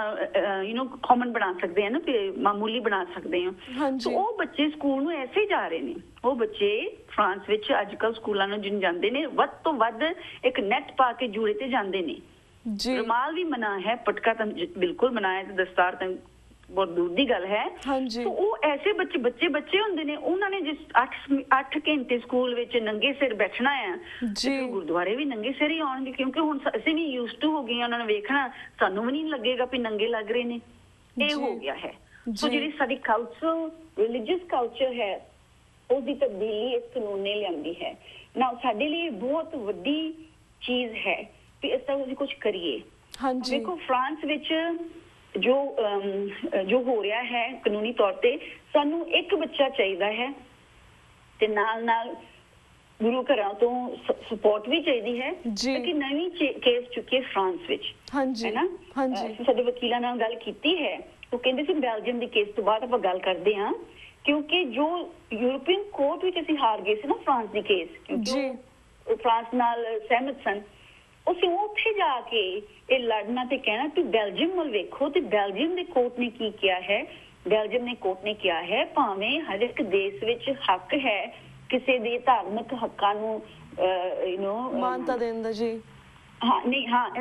Speaker 2: ਕਾਮਨ ਬਣਾ ਸਕਦੇ ਹਾਂ ਨਾ, ਮਾਮੂਲੀ ਬਣਾ ਸਕਦੇ ਹਾਂ। ਸੋ ਉਹ ਬੱਚੇ ਸਕੂਲ ਨੂੰ ਐਸੇ ਹੀ ਜਾ ਰਹੇ ਨੇ। ਉਹ ਬੱਚੇ ਫਰਾਂਸ ਵਿੱਚ ਅੱਜ ਕੱਲ੍ਹ ਸਕੂਲਾਂ ਨੂੰ ਜਿਨ ਜਾਂਦੇ ਨੇ, ਵੱਧ ਤੋਂ ਵੱਧ ਇੱਕ ਨੈਟ ਪਾ ਕੇ ਜੂੜੇ ਤੇ ਜਾਂਦੇ ਨੇ। ਰੁਮਾਲ ਵੀ ਮਨਾ ਹੈ, ਪਟਕਾ ਤਾਂ ਬਿਲਕੁਲ ਮਨਾ ਹੈ, ਤੇ ਦਸਤਾਰ ਤਾਂ ਬਹੁਤ ਦੂਰ ਦੀ ਗੱਲ ਹੈ। ਸੋ ਉਹ ਐਸੇ ਬੱਚੇ ਹੁੰਦੇ ਨੇ, ਉਹਨਾਂ ਨੇ ਜਿਸ 8 ਘੰਟੇ ਸਕੂਲ ਵਿੱਚ ਨੰਗੇ ਸਿਰ ਬੈਠਣਾ ਆ, ਗੁਰਦੁਆਰੇ ਵੀ ਨੰਗੇ ਸਿਰ ਹੀ ਆਉਣਗੇ, ਕਿਉਂਕਿ ਹੁਣ ਅਸੀਂ ਵੀ ਯੂਜ਼ਡ ਟੂ ਹੋ ਗਏ ਉਹਨਾਂ ਨੂੰ ਵੇਖਣਾ, ਸਾਨੂੰ ਵੀ ਨਹੀਂ ਲੱਗੇਗਾ ਵੀ ਨੰਗੇ ਲੱਗ ਰਹੇ ਨੇ। ਇਹ ਹੋ ਗਿਆ ਹੈ। ਸੋ ਜਿਹੜੀ ਸਾਡੀ ਕਲਚਰ, ਰਿਲੀਜੀਅਸ ਕਲਚਰ ਹੈ, ਉਹਦੀ ਤਬਦੀਲੀ ਇਸ ਕਾਨੂੰਨ ਨੇ ਲਿਆਂਦੀ ਹੈ ਨਾ। ਸਾਡੇ ਲਈ ਬਹੁਤ ਵੱਡੀ ਚੀਜ਼ ਹੈ ਵੀ ਇਸ ਤਰ੍ਹਾਂ ਅਸੀਂ ਕੁਝ ਕਰੀਏ। ਦੇਖੋ ਫਰਾਂਸ ਵਿੱਚ ਜੋ ਹੋ ਰਿਹਾ ਹੈ ਕਾਨੂੰਨੀ ਤੌਰ ਤੇ, ਸਾਨੂੰ ਇੱਕ ਬੱਚਾ ਚਾਹੀਦਾ ਹੈ ਤੇ ਨਾਲ ਗੁਰੂ ਘਰਾਂ ਤੋਂ ਸਪੋਰਟ ਵੀ ਚਾਹੀਦੀ ਹੈ ਕਿ ਨਵੀਂ ਕੇਸ ਚੁੱਕੇ ਫਰਾਂਸ ਵਿੱਚ, ਹੈ ਨਾ। ਅਸੀਂ ਸਾਡੇ ਵਕੀਲਾਂ ਨਾਲ ਗੱਲ ਕੀਤੀ ਹੈ, ਉਹ ਕਹਿੰਦੇ ਸੀ ਬੈਲਜੀਅਮ ਦੀ ਕੇਸ ਤੋਂ ਬਾਅਦ ਆਪਾਂ ਗੱਲ ਕਰਦੇ ਹਾਂ, ਕਿਉਂਕਿ ਜੋ ਯੂਰਪੀਅਨ ਕੋਰਟ ਵਿੱਚ ਅਸੀਂ ਹਾਰ ਗਏ ਸੀ ਨਾ ਫਰਾਂਸ ਦੀ ਕੇਸ, ਕਿਉਂਕਿ ਉਹ ਫਰਾਂਸ ਨਾਲ ਸਹਿਮਤ ਸਨ, ਅਸੀਂ ਉੱਥੇ ਜਾ ਕੇ ਇਹ ਲੜਨਾ ਤੇ ਕਹਿਣਾ ਕਿ ਬੈਲਜੀਅਮ ਵੱਲ ਵੇਖੋ, ਤੇ ਬੈਲਜੀਅਮ ਦੇ ਕੋਰਟ ਨੇ ਕੀ ਕਿਹਾ ਹੈ। ਬੈਲਜੀਅਮ ਦੇ ਕੋਰਟ ਨੇ ਕਿਹਾ ਹੈ ਭਾਵੇਂ ਹਰ ਇੱਕ ਦੇਸ਼ ਵਿੱਚ ਹੱਕ ਹੈ ਕਿਸੇ ਦੇ ਧਾਰਮਿਕ ਹੱਕਾਂ ਨੂੰ
Speaker 1: ਮਾਨਤਾ ਦੇਣ ਦਾ। ਜੀ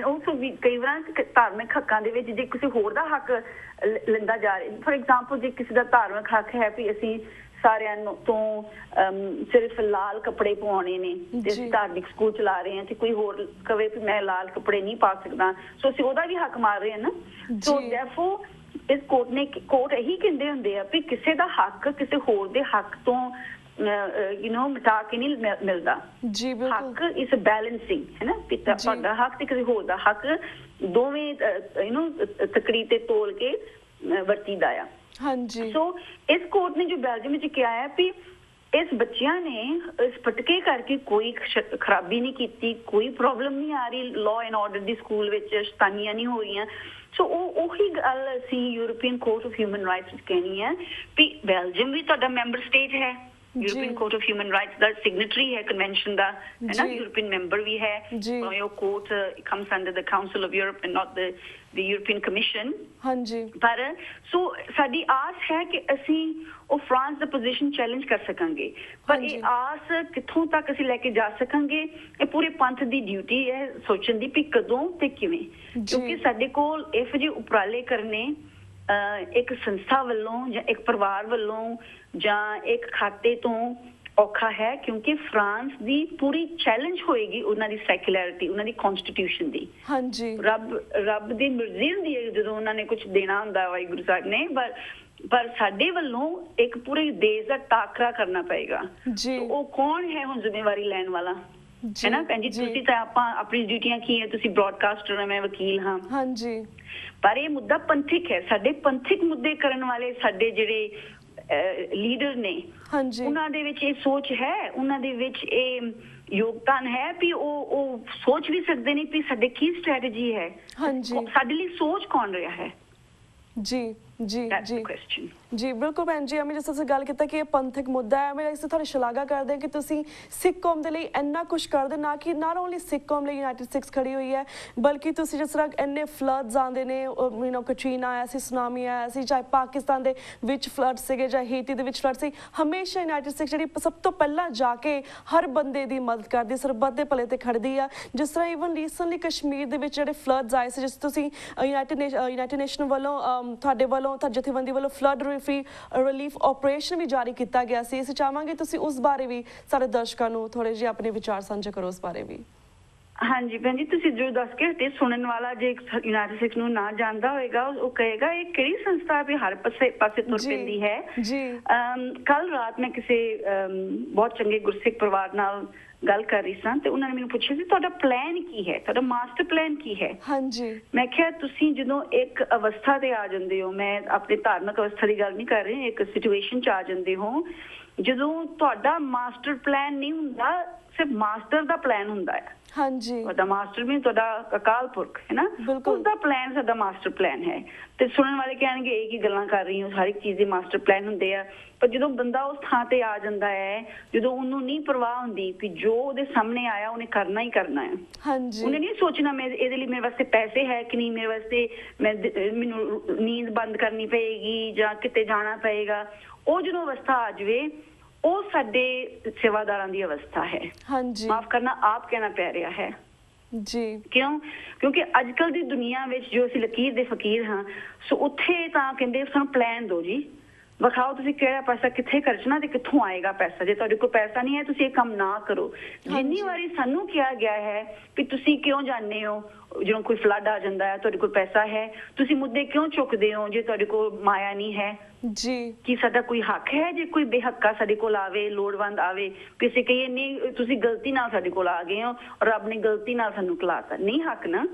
Speaker 2: ਉਹ ਵੀ ਕਈ ਵਾਰ ਧਾਰਮਿਕ ਹੱਕਾਂ ਦੇ ਵਿੱਚ ਜੇ ਕਿਸੇ ਹੋਰ ਦਾ ਹੱਕ ਲੈਂਦਾ ਜਾ ਰਿਹਾ, ਫੋਰ ਐਗਜ਼ਾਮਪਲ ਜੇ ਕਿਸੇ ਦਾ ਧਾਰਮਿਕ ਹੱਕ ਹੈ ਵੀ ਅਸੀਂ ਸਾਰਿਆਂ ਤੋਂ ਸਿਰਫ ਲਾਲ ਕੱਪੜੇ ਪਵਾਉਣੇ ਨੇ ਤੇ ਅਸੀਂ ਧਾਰਮਿਕ ਸਕੂਲ ਚਲਾ ਰਹੇ ਹਾਂ, ਤੇ ਕੋਈ ਹੋਰ ਕਵੇ ਵੀ ਮੈਂ ਲਾਲ ਕੱਪੜੇ ਨਹੀਂ ਪਾ ਸਕਦਾ, ਸੋ ਅਸੀਂ ਉਹਦਾ ਵੀ ਹੱਕ ਮਾਰ ਰਹੇ ਹਾਂ ਨਾ। ਸੋ ਦੈਰਫੋਰ ਇਸ ਕੋਰਟ ਇਹੀ ਕਹਿੰਦੇ ਹੁੰਦੇ ਆ ਵੀ ਕਿਸੇ ਦਾ ਹੱਕ ਕਿਸੇ ਹੋਰ ਦੇ ਹੱਕ ਤੋਂ ਮਿਟਾ ਕੇ ਨਹੀਂ ਮਿਲਦਾ। ਹੱਕ ਇਸ ਬੈਲੈਂਸਿੰਗ, ਹੈ ਨਾ, ਤੁਹਾਡਾ ਹੱਕ ਤੇ ਕਿਸੇ ਹੋਰ ਦਾ ਹੱਕ, ਦੋਵੇਂ ਤਕੜੀ ਤੇ ਤੋਲ ਕੇ ਵਰਤੀਦਾ ਆ। ਸੋ ਇਸ ਕੋਰਟ ਨੇ ਜੋ ਬੈਲਜੀਅਮ ਵਿੱਚ ਕਿਹਾ ਹੈ ਵੀ ਇਸ ਬੱਚਿਆਂ ਨੇ ਇਸ ਪਟਕੇ ਕਰਕੇ ਕੋਈ ਖਰਾਬੀ ਨਹੀਂ ਕੀਤੀ, ਕੋਈ ਪ੍ਰੋਬਲਮ ਨਹੀਂ ਆ ਰਹੀ, ਲਾਅ ਐਂਡ ਆਰਡਰ ਦੀ ਸਕੂਲ ਵਿੱਚ ਸ਼ੈਤਾਨੀਆਂ ਨਹੀਂ ਹੋ ਰਹੀਆਂ। ਸੋ ਉਹੀ ਗੱਲ ਅਸੀਂ European Court of Human Rights ਵਿੱਚ ਕਹਿਣੀ ਹੈ ਵੀ ਬੈਲਜੀਅਮ ਵੀ ਤੁਹਾਡਾ ਮੈਂਬਰ ਸਟੇਟ ਹੈ, European Court of Human Rights ਦਾ ਸਿਗਨੇਟਰੀ ਹੈ ਕਨਵੈਨਸ਼ਨ ਦਾ, ਹੈ ਨਾ, ਯੂਰਪੀਅਨ ਮੈਂਬਰ ਵੀ ਹੈ। ਉਹ court comes under the council of Europe and not the European commission. ਪਰ ਸੋ ਸਾਡੀ ਆਸ ਹੈ ਕਿ ਅਸੀਂ ਉਹ ਫਰਾਂਸ ਦਾ ਪੋਜੀਸ਼ਨ ਚੈਲੰਜ ਕਰ ਸਕਾਂਗੇ, ਪਰ ਇਹ ਆਸ ਕਿੱਥੋਂ ਤੱਕ ਅਸੀਂ ਲੈ ਕੇ ਜਾ ਸਕਾਂਗੇ, ਇਹ ਪੂਰੇ ਪੰਥ ਦੀ ਡਿਊਟੀ ਹੈ ਸੋਚਣ ਦੀ ਵੀ ਕਦੋਂ ਤੇ ਕਿਵੇਂ, ਕਿਉਂਕਿ ਸਾਡੇ ਕੋਲ ਇਹੋ ਜਿਹੇ ਉਪਰਾਲੇ ਕਰਨੇ ਇੱਕ ਸੰਸਥਾ ਵੱਲੋਂ ਜਾਂ ਇੱਕ ਪਰਿਵਾਰ ਵੱਲੋਂ ਜਾਂ ਇੱਕ ਖਾਤੇ ਤੋਂ ਔਖਾ ਹੈ ਕਿਉਂਕਿ ਫਰਾਂਸ ਦੀ ਪੂਰੀ ਚੈਲੰਜ ਹੋਏਗੀ ਉਹਨਾਂ ਦੀ ਸੈਕੂਲੈਰਿਟੀ, ਉਹਨਾਂ ਦੀ ਕਨਸਟੀਟਿਊਸ਼ਨ ਦੀ।
Speaker 1: ਹਾਂਜੀ,
Speaker 2: ਰੱਬ ਦੀ ਮਰਜ਼ੀ ਹੁੰਦੀ ਹੈ ਜਦੋਂ ਉਹਨਾਂ ਨੇ ਕੁਝ ਦੇਣਾ ਹੁੰਦਾ ਵਾਹਿਗੁਰੂ ਸਾਹਿਬ ਨੇ, ਪਰ ਸਾਡੇ ਵੱਲੋਂ ਇੱਕ ਪੂਰੇ ਦੇਸ਼ ਦਾ ਟਾਕਰਾ ਕਰਨਾ ਪਏਗਾ। ਉਹ ਕੌਣ ਹੈ ਹੁਣ ਜ਼ਿੰਮੇਵਾਰੀ ਲੈਣ ਵਾਲਾ, ਹੈ ਨਾ ਭੈਣ ਜੀ? ਤੁਸੀਂ ਤਾਂ ਆਪਾਂ ਆਪਣੀ ਡਿਊਟੀਆਂ ਕੀ ਹੈ, ਤੁਸੀਂ ਬ੍ਰੌਡਕਾਸਟਰ ਹੋ, ਮੈਂ ਵਕੀਲ ਹਾਂ।
Speaker 1: ਹਾਂਜੀ,
Speaker 2: ਪਰ ਇਹ ਮੁੱਦਾ ਪੰਥਿਕ ਹੈ। ਸਾਡੇ ਪੰਥਿਕ ਮੁੱਦੇ ਕਰਨ ਵਾਲੇ ਸਾਡੇ ਜਿਹੜੇ ਲੀਡਰ ਨੇ, ਉਹਨਾਂ ਦੇ ਵਿੱਚ ਇਹ ਸੋਚ ਹੈ, ਉਹਨਾਂ ਦੇ ਵਿੱਚ ਇਹ ਯੋਗਦਾਨ ਹੈ ਵੀ ਉਹ ਸੋਚ ਵੀ ਸਕਦੇ ਨੇ ਵੀ ਸਾਡੇ ਕੀ ਸਟ੍ਰੈਟਜੀ ਹੈ, ਸਾਡੇ ਲਈ ਸੋਚ ਕੌਣ ਰਿਹਾ ਹੈ।
Speaker 1: ਜੀ ਜੀ ਜੀ ਜੀ ਬਿਲਕੁਲ ਭੈਣ ਜੀ, ਜਿਸ ਤਰ੍ਹਾਂ ਗੱਲ ਕੀਤਾ ਕਿ ਇਹ ਪੰਥਕ ਮੁੱਦਾ ਹੈ, ਮੈਂ ਇਸ ਤੋਂ ਤੁਹਾਡੀ ਸ਼ਲਾਘਾ ਕਰਦੇ ਹਾਂ ਕਿ ਤੁਸੀਂ ਸਿੱਖ ਕੌਮ ਦੇ ਲਈ ਇੰਨਾ ਕੁਛ ਕਰਦੇ, ਨਾ ਕਿ ਨਾਟ ਓਨਲੀ ਸਿੱਖ ਕੌਮ ਲਈ ਯੂਨਾਈਟਿਡ ਸਿੱਖਸ ਖੜੀ ਹੋਈ ਹੈ, ਬਲਕਿ ਤੁਸੀਂ ਜਿਸ ਤਰ੍ਹਾਂ ਇੰਨੇ ਫਲੱਡਸ ਆਉਂਦੇ ਨੇ, ਕਟਰੀਨਾ ਆਇਆ ਸੀ, ਸੁਨਾਮੀ ਆਇਆ ਸੀ, ਚਾਹੇ ਪਾਕਿਸਤਾਨ ਦੇ ਵਿੱਚ ਫਲੱਡ ਸੀਗੇ, ਚਾਹੇ ਹੇਤੀ ਦੇ ਵਿੱਚ ਫਲੱਡ ਸੀ, ਹਮੇਸ਼ਾ ਯੂਨਾਈਟਿਡ ਸਿੱਖਸ ਜਿਹੜੀ ਸਭ ਤੋਂ ਪਹਿਲਾਂ ਜਾ ਕੇ ਹਰ ਬੰਦੇ ਦੀ ਮਦਦ ਕਰਦੀ, ਸਰਬੱਤ ਦੇ ਭਲੇ ਤੇ ਖੜਦੀ ਆ। ਜਿਸ ਤਰ੍ਹਾਂ ਈਵਨ ਰੀਸੈਂਟਲੀ ਕਸ਼ਮੀਰ ਦੇ ਵਿੱਚ ਜਿਹੜੇ ਫਲੱਡਸ ਆਏ ਸੀ, ਜਿਸ ਤੁਸੀਂ ਯੂਨਾਈਟਿਡ ਨੇਸ਼ਨ ਵੱਲੋਂ ਤੁਹਾਡੇ ਵੱਲੋਂ ਜਥੇਬੰਦੀ ਵੱਲੋਂ ਫਲੱਡ ਰਿਲੀਫ ਆਪਰੇਸ਼ਨ ਵੀ ਜਾਰੀ ਕੀਤਾ ਗਿਆ ਸੀ। ਅਸੀਂ ਚਾਹਾਂਗੇ ਤੁਸੀਂ ਉਸ ਬਾਰੇ ਵੀ ਸਾਡੇ ਦਰਸ਼ਕਾਂ ਨੂੰ ਥੋੜੇ ਜਿਹੇ ਆਪਣੇ ਵਿਚਾਰ ਸਾਂਝੇ ਕਰੋ ਉਸ ਬਾਰੇ ਵੀ।
Speaker 2: ਹਾਂਜੀ ਭੈਣ ਜੀ, ਤੁਸੀਂ ਜੋ ਦੱਸ ਕੇ ਹਟੇ, ਸੁਣਨ ਵਾਲਾ ਜੇ ਯੂਨਾਈਟਿਡ ਸਿੱਖਸ ਨੂੰ ਨਾ ਜਾਣਦਾ ਹੋਏਗਾ ਉਹ ਕਹੇਗਾ ਇਹ ਕਿਹੜੀ ਸੰਸਥਾ ਵੀ ਹਰ ਪਾਸੇ ਤੁਰ ਪੈਂਦੀ ਹੈ। ਕੱਲ ਰਾਤ ਮੈਂ ਕਿਸੇ ਬਹੁਤ ਚੰਗੇ ਗੁਰਸਿੱਖ ਪਰਿਵਾਰ ਨਾਲ ਗੱਲ ਕਰ ਰਹੀ ਸਾਂ ਤੇ ਉਹਨਾਂ ਨੇ ਮੈਨੂੰ ਪੁੱਛਿਆ ਸੀ ਤੁਹਾਡਾ ਪਲਾਨ ਕੀ ਹੈ, ਤੁਹਾਡਾ ਮਾਸਟਰ ਪਲਾਨ ਕੀ ਹੈ। ਹਾਂਜੀ, ਮੈਂ ਕਿਹਾ ਤੁਸੀਂ ਜਦੋਂ ਇੱਕ ਅਵਸਥਾ ਤੇ ਆ ਜਾਂਦੇ ਹੋ, ਮੈਂ ਆਪਣੀ ਧਾਰਮਿਕ ਅਵਸਥਾ ਦੀ ਗੱਲ ਨਹੀਂ ਕਰ ਰਹੀ, ਇੱਕ ਸਿਚੁਏਸ਼ਨ ਚ ਆ ਜਾਂਦੇ ਹੋ ਜਦੋਂ ਤੁਹਾਡਾ ਮਾਸਟਰ ਪਲਾਨ ਨਹੀਂ ਹੁੰਦਾ, ਸਿਰਫ ਮਾਸਟਰ ਦਾ ਪਲਾਨ ਹੁੰਦਾ ਹੈ। ਹਾਂਜੀ, ਤੁਹਾਡਾ ਮਾਸਟਰ ਵੀ ਤੁਹਾਡਾ ਅਕਾਲ ਪੁਰਖ ਹੈ ਨਾ, ਉਸਦਾ ਪਲਾਨ ਸਾਡਾ ਮਾਸਟਰ ਪਲਾਨ ਹੈ। ਤੇ ਸੁਣਨ ਵਾਲੇ ਕਹਿਣਗੇ ਇਹ ਕੀ ਗੱਲਾਂ ਕਰ ਰਹੀ ਹੋ, ਹਰ ਇੱਕ ਚੀਜ਼ ਦੇ ਮਾਸਟਰ ਪਲਾਨ ਹੁੰਦੇ ਆ। ਪਰ ਜਦੋਂ ਬੰਦਾ ਉਸ ਥਾਂ ਤੇ ਆ ਜਾਂਦਾ ਹੈ, ਜਦੋਂ ਉਹਨੂੰ ਨਹੀਂ ਪਰਵਾਹ ਹੁੰਦੀ ਕਿ ਜੋ ਉਹਦੇ ਸਾਹਮਣੇ ਆਇਆ ਉਹਨੇ ਕਰਨਾ ਹੀ ਕਰਨਾ ਹੈ। ਹਾਂਜੀ, ਉਹਨੇ ਨਹੀਂ ਸੋਚਣਾ ਮੈਂ ਇਹਦੇ ਲਈ ਮੇਰੇ ਵਾਸਤੇ ਪੈਸੇ ਹੈ ਕਿ ਨਹੀਂ, ਮੇਰੇ ਵਾਸਤੇ ਮੈਨੂੰ ਨੀਂਦ ਬੰਦ ਕਰਨੀ ਪਏਗੀ ਜਾਂ ਕਿਤੇ ਜਾਣਾ ਪਏਗਾ। ਉਹ ਜਦੋਂ ਅਵਸਥਾ ਆ ਜਾਵੇ ਉਹ ਸਾਡੇ ਸੇਵਾਦਾਰਾਂ ਦੀ ਅਵਸਥਾ ਹੈ। ਹਾਂਜੀ, ਮਾਫ ਕਰਨਾ ਆਪ ਕਹਿਣਾ ਪੈ ਰਿਹਾ ਹੈ ਜੀ। ਕਿਉਂਕਿ ਅੱਜ ਕੱਲ ਦੀ ਦੁਨੀਆ ਵਿੱਚ ਜੋ ਅਸੀਂ ਲਕੀਰ ਦੇ ਫਕੀਰ ਹਾਂ, ਸੋ ਉੱਥੇ ਤਾਂ ਕਹਿੰਦੇ ਸਾਨੂੰ ਪਲਾਨ ਦਿਓ ਜੀ, ਵਿਖਾਓ ਤੁਸੀਂ ਕਿਹੜਾ ਪੈਸਾ ਕਿੱਥੇ ਖਰਚਣਾ ਤੇ ਕਿੱਥੋਂ ਆਏਗਾ ਪੈਸਾ। ਜੇ ਤੁਹਾਡੇ ਕੋਲ ਪੈਸਾ ਨਹੀਂ ਹੈ ਤੁਸੀਂ ਇਹ ਕੰਮ ਨਾ ਕਰੋ। ਜਿੰਨੀ ਵਾਰੀ ਸਾਨੂੰ ਕਿਹਾ ਗਿਆ ਹੈ ਕਿ ਤੁਸੀਂ ਕਿਉਂ ਜਾਂਦੇ ਹੋ, ਜਦੋਂ ਕੋਈ ਫਲੱਡ ਆ ਜਾਂਦਾ ਹੈ ਤੁਹਾਡੇ ਕੋਲ ਪੈਸਾ ਹੈ, ਤੁਸੀਂ ਮੁੱਦੇ ਕਿਉਂ ਚੁੱਕਦੇ ਹੋ ਜੇ ਤੁਹਾਡੇ ਕੋਲ ਮਾਇਆ ਨਹੀਂ ਹੈ ਜੀ। ਕੀ ਸਾਡਾ ਕੋਈ ਹੱਕ ਹੈ ਜੇ ਕੋਈ ਬੇਹੱਕਾ ਸਾਡੇ ਕੋਲ ਆਵੇ, ਲੋੜਵੰਦ ਆਵੇ, ਕਿਸੇ ਕਹੀਏ ਨਹੀਂ ਤੁਸੀਂ ਗਲਤੀ ਨਾਲ ਸਾਡੇ ਕੋਲ ਆ ਗਏ ਹੋ, ਰੱਬ ਨੇ ਗਲਤੀ ਨਾਲ ਸਾਨੂੰ ਖਿਲਾਤਾ, ਨਹੀਂ ਹੱਕ ਨਾ।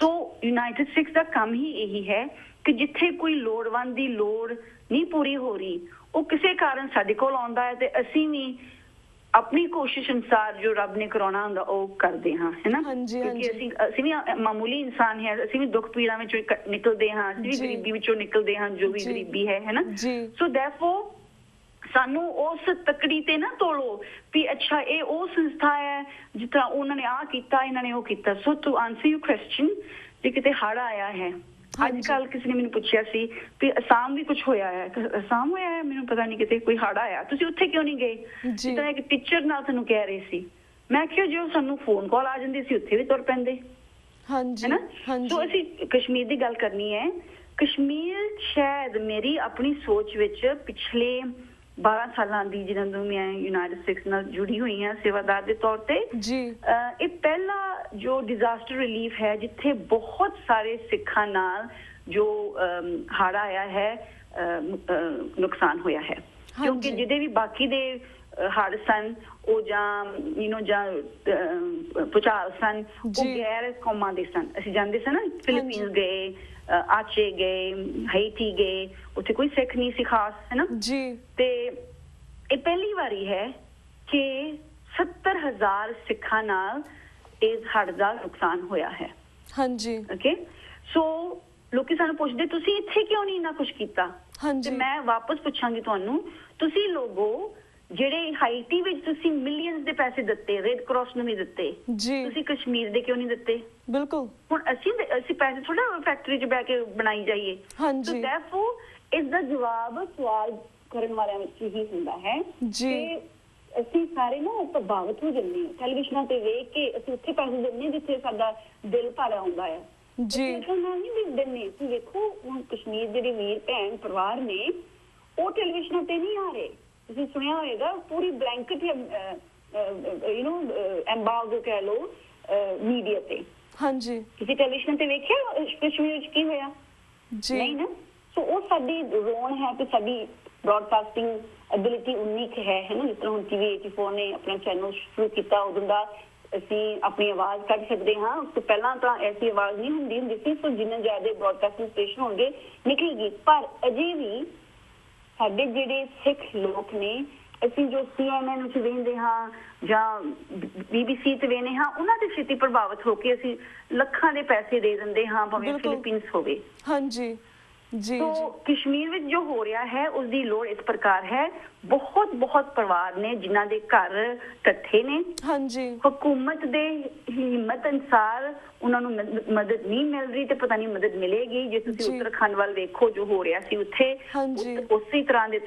Speaker 2: ਸੋ ਯੂਨਾਈਟਿਡ ਸਿੱਖਸ ਦਾ ਕੰਮ ਹੀ ਇਹੀ ਹੈ ਕਿ ਜਿੱਥੇ ਕੋਈ ਲੋੜਵੰਦ ਦੀ ਲੋੜ ਨਹੀਂ ਪੂਰੀ ਹੋ ਰਹੀ, ਉਹ ਕਿਸੇ ਕਾਰਨ ਸਾਡੇ ਕੋਲ ਆਉਂਦਾ ਹੈ ਤੇ ਅਸੀਂ ਵੀ ਆਪਣੀ ਕੋਸ਼ਿਸ਼ ਅਨੁਸਾਰ ਜੋ ਰੱਬ ਨੇ ਕਰਾਉਣਾ ਹੁੰਦਾ ਉਹ ਕਰਦੇ ਹਾਂ, ਹੈ ਨਾ। ਕਿਉਂਕਿ ਅਸੀਂ ਵੀ ਮਾਮੂਲੀ ਇਨਸਾਨ ਹੈ, ਅਸੀਂ ਵੀ ਦੁੱਖ ਪੀੜਾਂ ਵਿੱਚੋਂ ਨਿਕਲਦੇ ਹਾਂ, ਅਸੀਂ ਵੀ ਗਰੀਬੀ ਵਿੱਚੋਂ ਨਿਕਲਦੇ ਹਾਂ, ਜੋ ਵੀ ਗਰੀਬੀ ਹੈ ਨਾ। ਸੋ ਦੈਰਫੋਰ ਸਾਨੂੰ ਉਸ ਤਕੜੀ ਤੇ ਨਾ ਤੋਲੋ ਵੀ ਅੱਛਾ ਇਹ ਉਹ ਸੰਸਥਾ ਹੈ ਜਿਸ ਤਰ੍ਹਾਂ ਉਹਨਾਂ ਨੇ ਆਹ ਕੀਤਾ, ਇਹਨਾਂ ਨੇ ਉਹ ਕੀਤਾ। So to answer you question, ਜੇ ਕਿਤੇ ਹੜ੍ਹ ਆਇਆ ਹੈ, ਅੱਜ ਕੱਲ ਕਿਸੇ ਨੇ ਮੈਨੂੰ ਪੁੱਛਿਆ ਸੀ ਵੀ ਅਸਾਮ ਵੀ ਕੁਝ ਹੋਇਆ ਹੈ, ਅਸਾਮ ਹੋਇਆ ਹੈ, ਮੈਨੂੰ ਪਤਾ ਨਹੀਂ ਕਿਤੇ ਕੋਈ ਹੜ੍ਹ ਆਇਆ, ਤੁਸੀਂ ਉੱਥੇ ਕਿਉਂ ਨਹੀਂ ਗਏ? ਜਿਸ ਤਰ੍ਹਾਂ ਇੱਕ ਟੀਚਰ ਨਾਲ ਸਾਨੂੰ ਕਹਿ ਰਹੇ ਸੀ, ਮੈਂ ਕਿਹਾ ਜੋ ਸਾਨੂੰ ਫੋਨ ਕਾਲ ਆ ਜਾਂਦੀ ਸੀ ਉੱਥੇ ਵੀ ਤੁਰ ਪੈਂਦੇ, ਹੈ ਨਾ। ਸੋ ਅਸੀਂ ਕਸ਼ਮੀਰ ਦੀ ਗੱਲ ਕਰਨੀ ਹੈ। ਕਸ਼ਮੀਰ ਸ਼ਾਇਦ ਮੇਰੀ ਆਪਣੀ ਸੋਚ ਵਿੱਚ ਪਿਛਲੇ 12 ਸਾਲਾਂ ਦੀ ਜਿਹਨਾਂ ਨੂੰ ਮੈਂ ਯੂਨਾਈਟਿਡ ਸਿੱਖਸ ਨਾਲ ਜੁੜੀ ਹੋਈ ਹਾਂ ਸੇਵਾਦਾਰ ਦੇ ਤੌਰ ਤੇ, ਇਹ ਪਹਿਲਾ ਜੋ ਡਿਜ਼ਾਸਟਰ ਰਿਲੀਫ ਹੈ ਜਿੱਥੇ ਬਹੁਤ ਸਾਰੇ ਸਿੱਖਾਂ ਨਾਲ ਜੋ ਹੜ੍ਹ ਆਇਆ ਹੈ, ਨੁਕਸਾਨ ਹੋਇਆ ਹੈ। ਕਿਉਂਕਿ ਜਿਹਦੇ ਵੀ ਬਾਕੀ ਦੇ ਹੜ੍ਹ ਸਨ ਉਹ ਜਾਂ ਭੂਚਾਲ ਸਨ, ਉਹ ਗੈਰ ਕੌਮਾਂ ਦੇ ਸਨ। ਅਸੀਂ ਜਾਂਦੇ ਸਨ ਨਾ, ਫਿਲੀਪੀਨਸ ਗਏ, ਆਚੇ ਗਏ, ਹਾਈਟੀ ਗਏ, ਉੱਥੇ ਕੋਈ ਸਿੱਖ ਨਹੀਂ ਸੀ ਖਾਸ, ਹੈ ਨਾ ਜੀ। ਤੇ ਇਹ ਪਹਿਲੀ ਵਾਰੀ ਹੈ ਕਿ 70,000 ਸਿੱਖਾਂ ਨਾਲ ਇਸ ਹੜ੍ਹ ਦਾ ਨੁਕਸਾਨ ਹੋਇਆ ਹੈ। ਹਾਂਜੀ, ਓਕੇ। ਸੋ ਲੋਕੀ ਸਾਨੂੰ ਪੁੱਛਦੇ ਤੁਸੀਂ ਇੱਥੇ ਕਿਉਂ ਨਹੀਂ ਇੰਨਾ ਕੁਛ ਕੀਤਾ? ਤੇ ਮੈਂ ਵਾਪਸ ਪੁੱਛਾਂਗੀ ਤੁਹਾਨੂੰ, ਤੁਸੀਂ ਲੋਗੋ ਜਿਹੜੇ ਹਾਈਟੀ ਵਿੱਚ ਤੁਸੀਂ ਮਿਲੀਅਨਸ ਦੇ ਪੈਸੇ ਦਿੱਤੇ, ਰੈੱਡ ਕਰਾਸ ਨੂੰ ਵੀ ਦਿੱਤੇ, ਤੁਸੀਂ ਕਸ਼ਮੀਰ ਦੇ ਕਿਉਂ ਨਹੀਂ ਦਿੱਤੇ? ਬਿਲਕੁਲ। ਹੁਣ ਅਸੀਂ ਪੈਸੇ ਥੋੜਾ ਫੈਕਟਰੀ 'ਚ ਬਹਿ ਕੇ ਬਣਾਈ ਜਾਈਏ। ਸੋ ਦੈਰਫੋਰ ਇਸ ਦਾ ਜਵਾਬ ਸਵਾਲ ਕਰਨ ਵਾਲਿਆਂ ਵਿੱਚ ਹੀ ਹੁੰਦਾ ਹੈ ਕਿ ਅਸੀਂ ਸਾਰੇ ਨਾ ਪ੍ਰਭਾਵਿਤ ਹੋ ਜਾਂਦੇ ਹਾਂ ਟੈਲੀਵਿਜ਼ਨਾਂ ਤੇ ਵੇਖ ਕੇ। ਅਸੀਂ ਉੱਥੇ ਪੈਸੇ ਦਿੰਦੇ ਜਿੱਥੇ ਸਾਡਾ ਦਿਲ ਭਰ ਆਉਂਦਾ ਹੈ ਜੀ। ਨਹੀਂ ਦਿੰਦੇ। ਤੁਸੀਂ ਵੇਖੋ ਹੁਣ ਕਸ਼ਮੀਰ ਜਿਹੜੇ ਵੀਰ ਭੈਣ ਪਰਿਵਾਰ ਨੇ ਉਹ ਟੈਲੀਵਿਜ਼ਨਾਂ ਤੇ ਨਹੀਂ ਆ ਰਹੇ, ਤੁਸੀਂ ਸੁਣਿਆ ਹੋਏਗਾ ਪੂਰੀ ਬਲੈਂਕਟ ਐਮਬਾਰਗੋ ਕਹਿ ਲਓ ਮੀਡੀਆ ਤੇ।
Speaker 1: ਹਾਂਜੀ,
Speaker 2: ਤੁਸੀਂ ਟੈਲੀਵਿਜ਼ਨ ਤੇ ਵੇਖਿਆ ਕਸ਼ਮੀਰ ਵਿੱਚ ਕੀ ਹੋਇਆ?
Speaker 1: ਜੀ
Speaker 2: ਨਹੀਂ ਨਾ। ਸੋ ਉਹ ਸਾਡੀ ਰੋਣ ਹੈ ਕਿ ਸਾਡੀ ਬ੍ਰੌਡਕਾਸਟਿੰਗ ਐਬਿਲਿਟੀ ਉਨੀ ਕੁ ਹੈ ਨਾ। ਜਿਸ ਤਰ੍ਹਾਂ ਹੁਣ TV 84 ਨੇ ਆਪਣਾ ਚੈਨਲ ਸ਼ੁਰੂ ਕੀਤਾ, ਉਦੋਂ ਦਾ ਅਸੀਂ ਆਪਣੀ ਆਵਾਜ਼ ਕੱਢ ਸਕਦੇ ਹਾਂ। ਉਸ ਤੋਂ ਪਹਿਲਾਂ ਤਾਂ ਐਸੀ ਆਵਾਜ਼ ਨਹੀਂ ਹੁੰਦੀ ਸੀ। ਸੋ ਜਿੰਨੇ ਜ਼ਿਆਦਾ ਬ੍ਰੌਡਕਾਸਟਿੰਗ ਸਟੇਸ਼ਨ ਹੋਣਗੇ ਨਿਕਲੇਗੀ। ਪਰ ਅਜੇ ਵੀ ਸਾਡੇ ਜਿਹੜੇ ਸਿੱਖ ਲੋਕ ਨੇ, ਅਸੀਂ ਜੋ CNN ਵਿੱਚ ਵੇਖਦੇ ਹਾਂ ਜਾਂ BBC ਤੇ ਵੇਖਦੇ ਹਾਂ, ਉਹਨਾਂ ਦੇ ਛੇਤੀ ਪ੍ਰਭਾਵਿਤ ਹੋ ਕੇ ਅਸੀਂ ਲੱਖਾਂ ਦੇ ਪੈਸੇ ਦੇ ਦਿੰਦੇ ਹਾਂ, ਭਾਵੇਂ ਫਿਲੀਪੀਨਸ ਹੋਵੇ।
Speaker 1: ਹਾਂਜੀ ਜੀ।
Speaker 2: तो कश्मीर में जो हो रहा है उसकी लोड़ इस प्रकार है, बहुत बहुत परिवार ने जिन्हां दे घर इकट्ठे ने,
Speaker 1: हाँ जी,
Speaker 2: हुकूमत दे हिम्मत अनुसार उन्होंने मदद नहीं मिल रही, तो पता नहीं मदद मिलेगी। जे तुसी उत्तराखंड वाल देखो जो हो रहा सी उत्थे, उसी तरह दे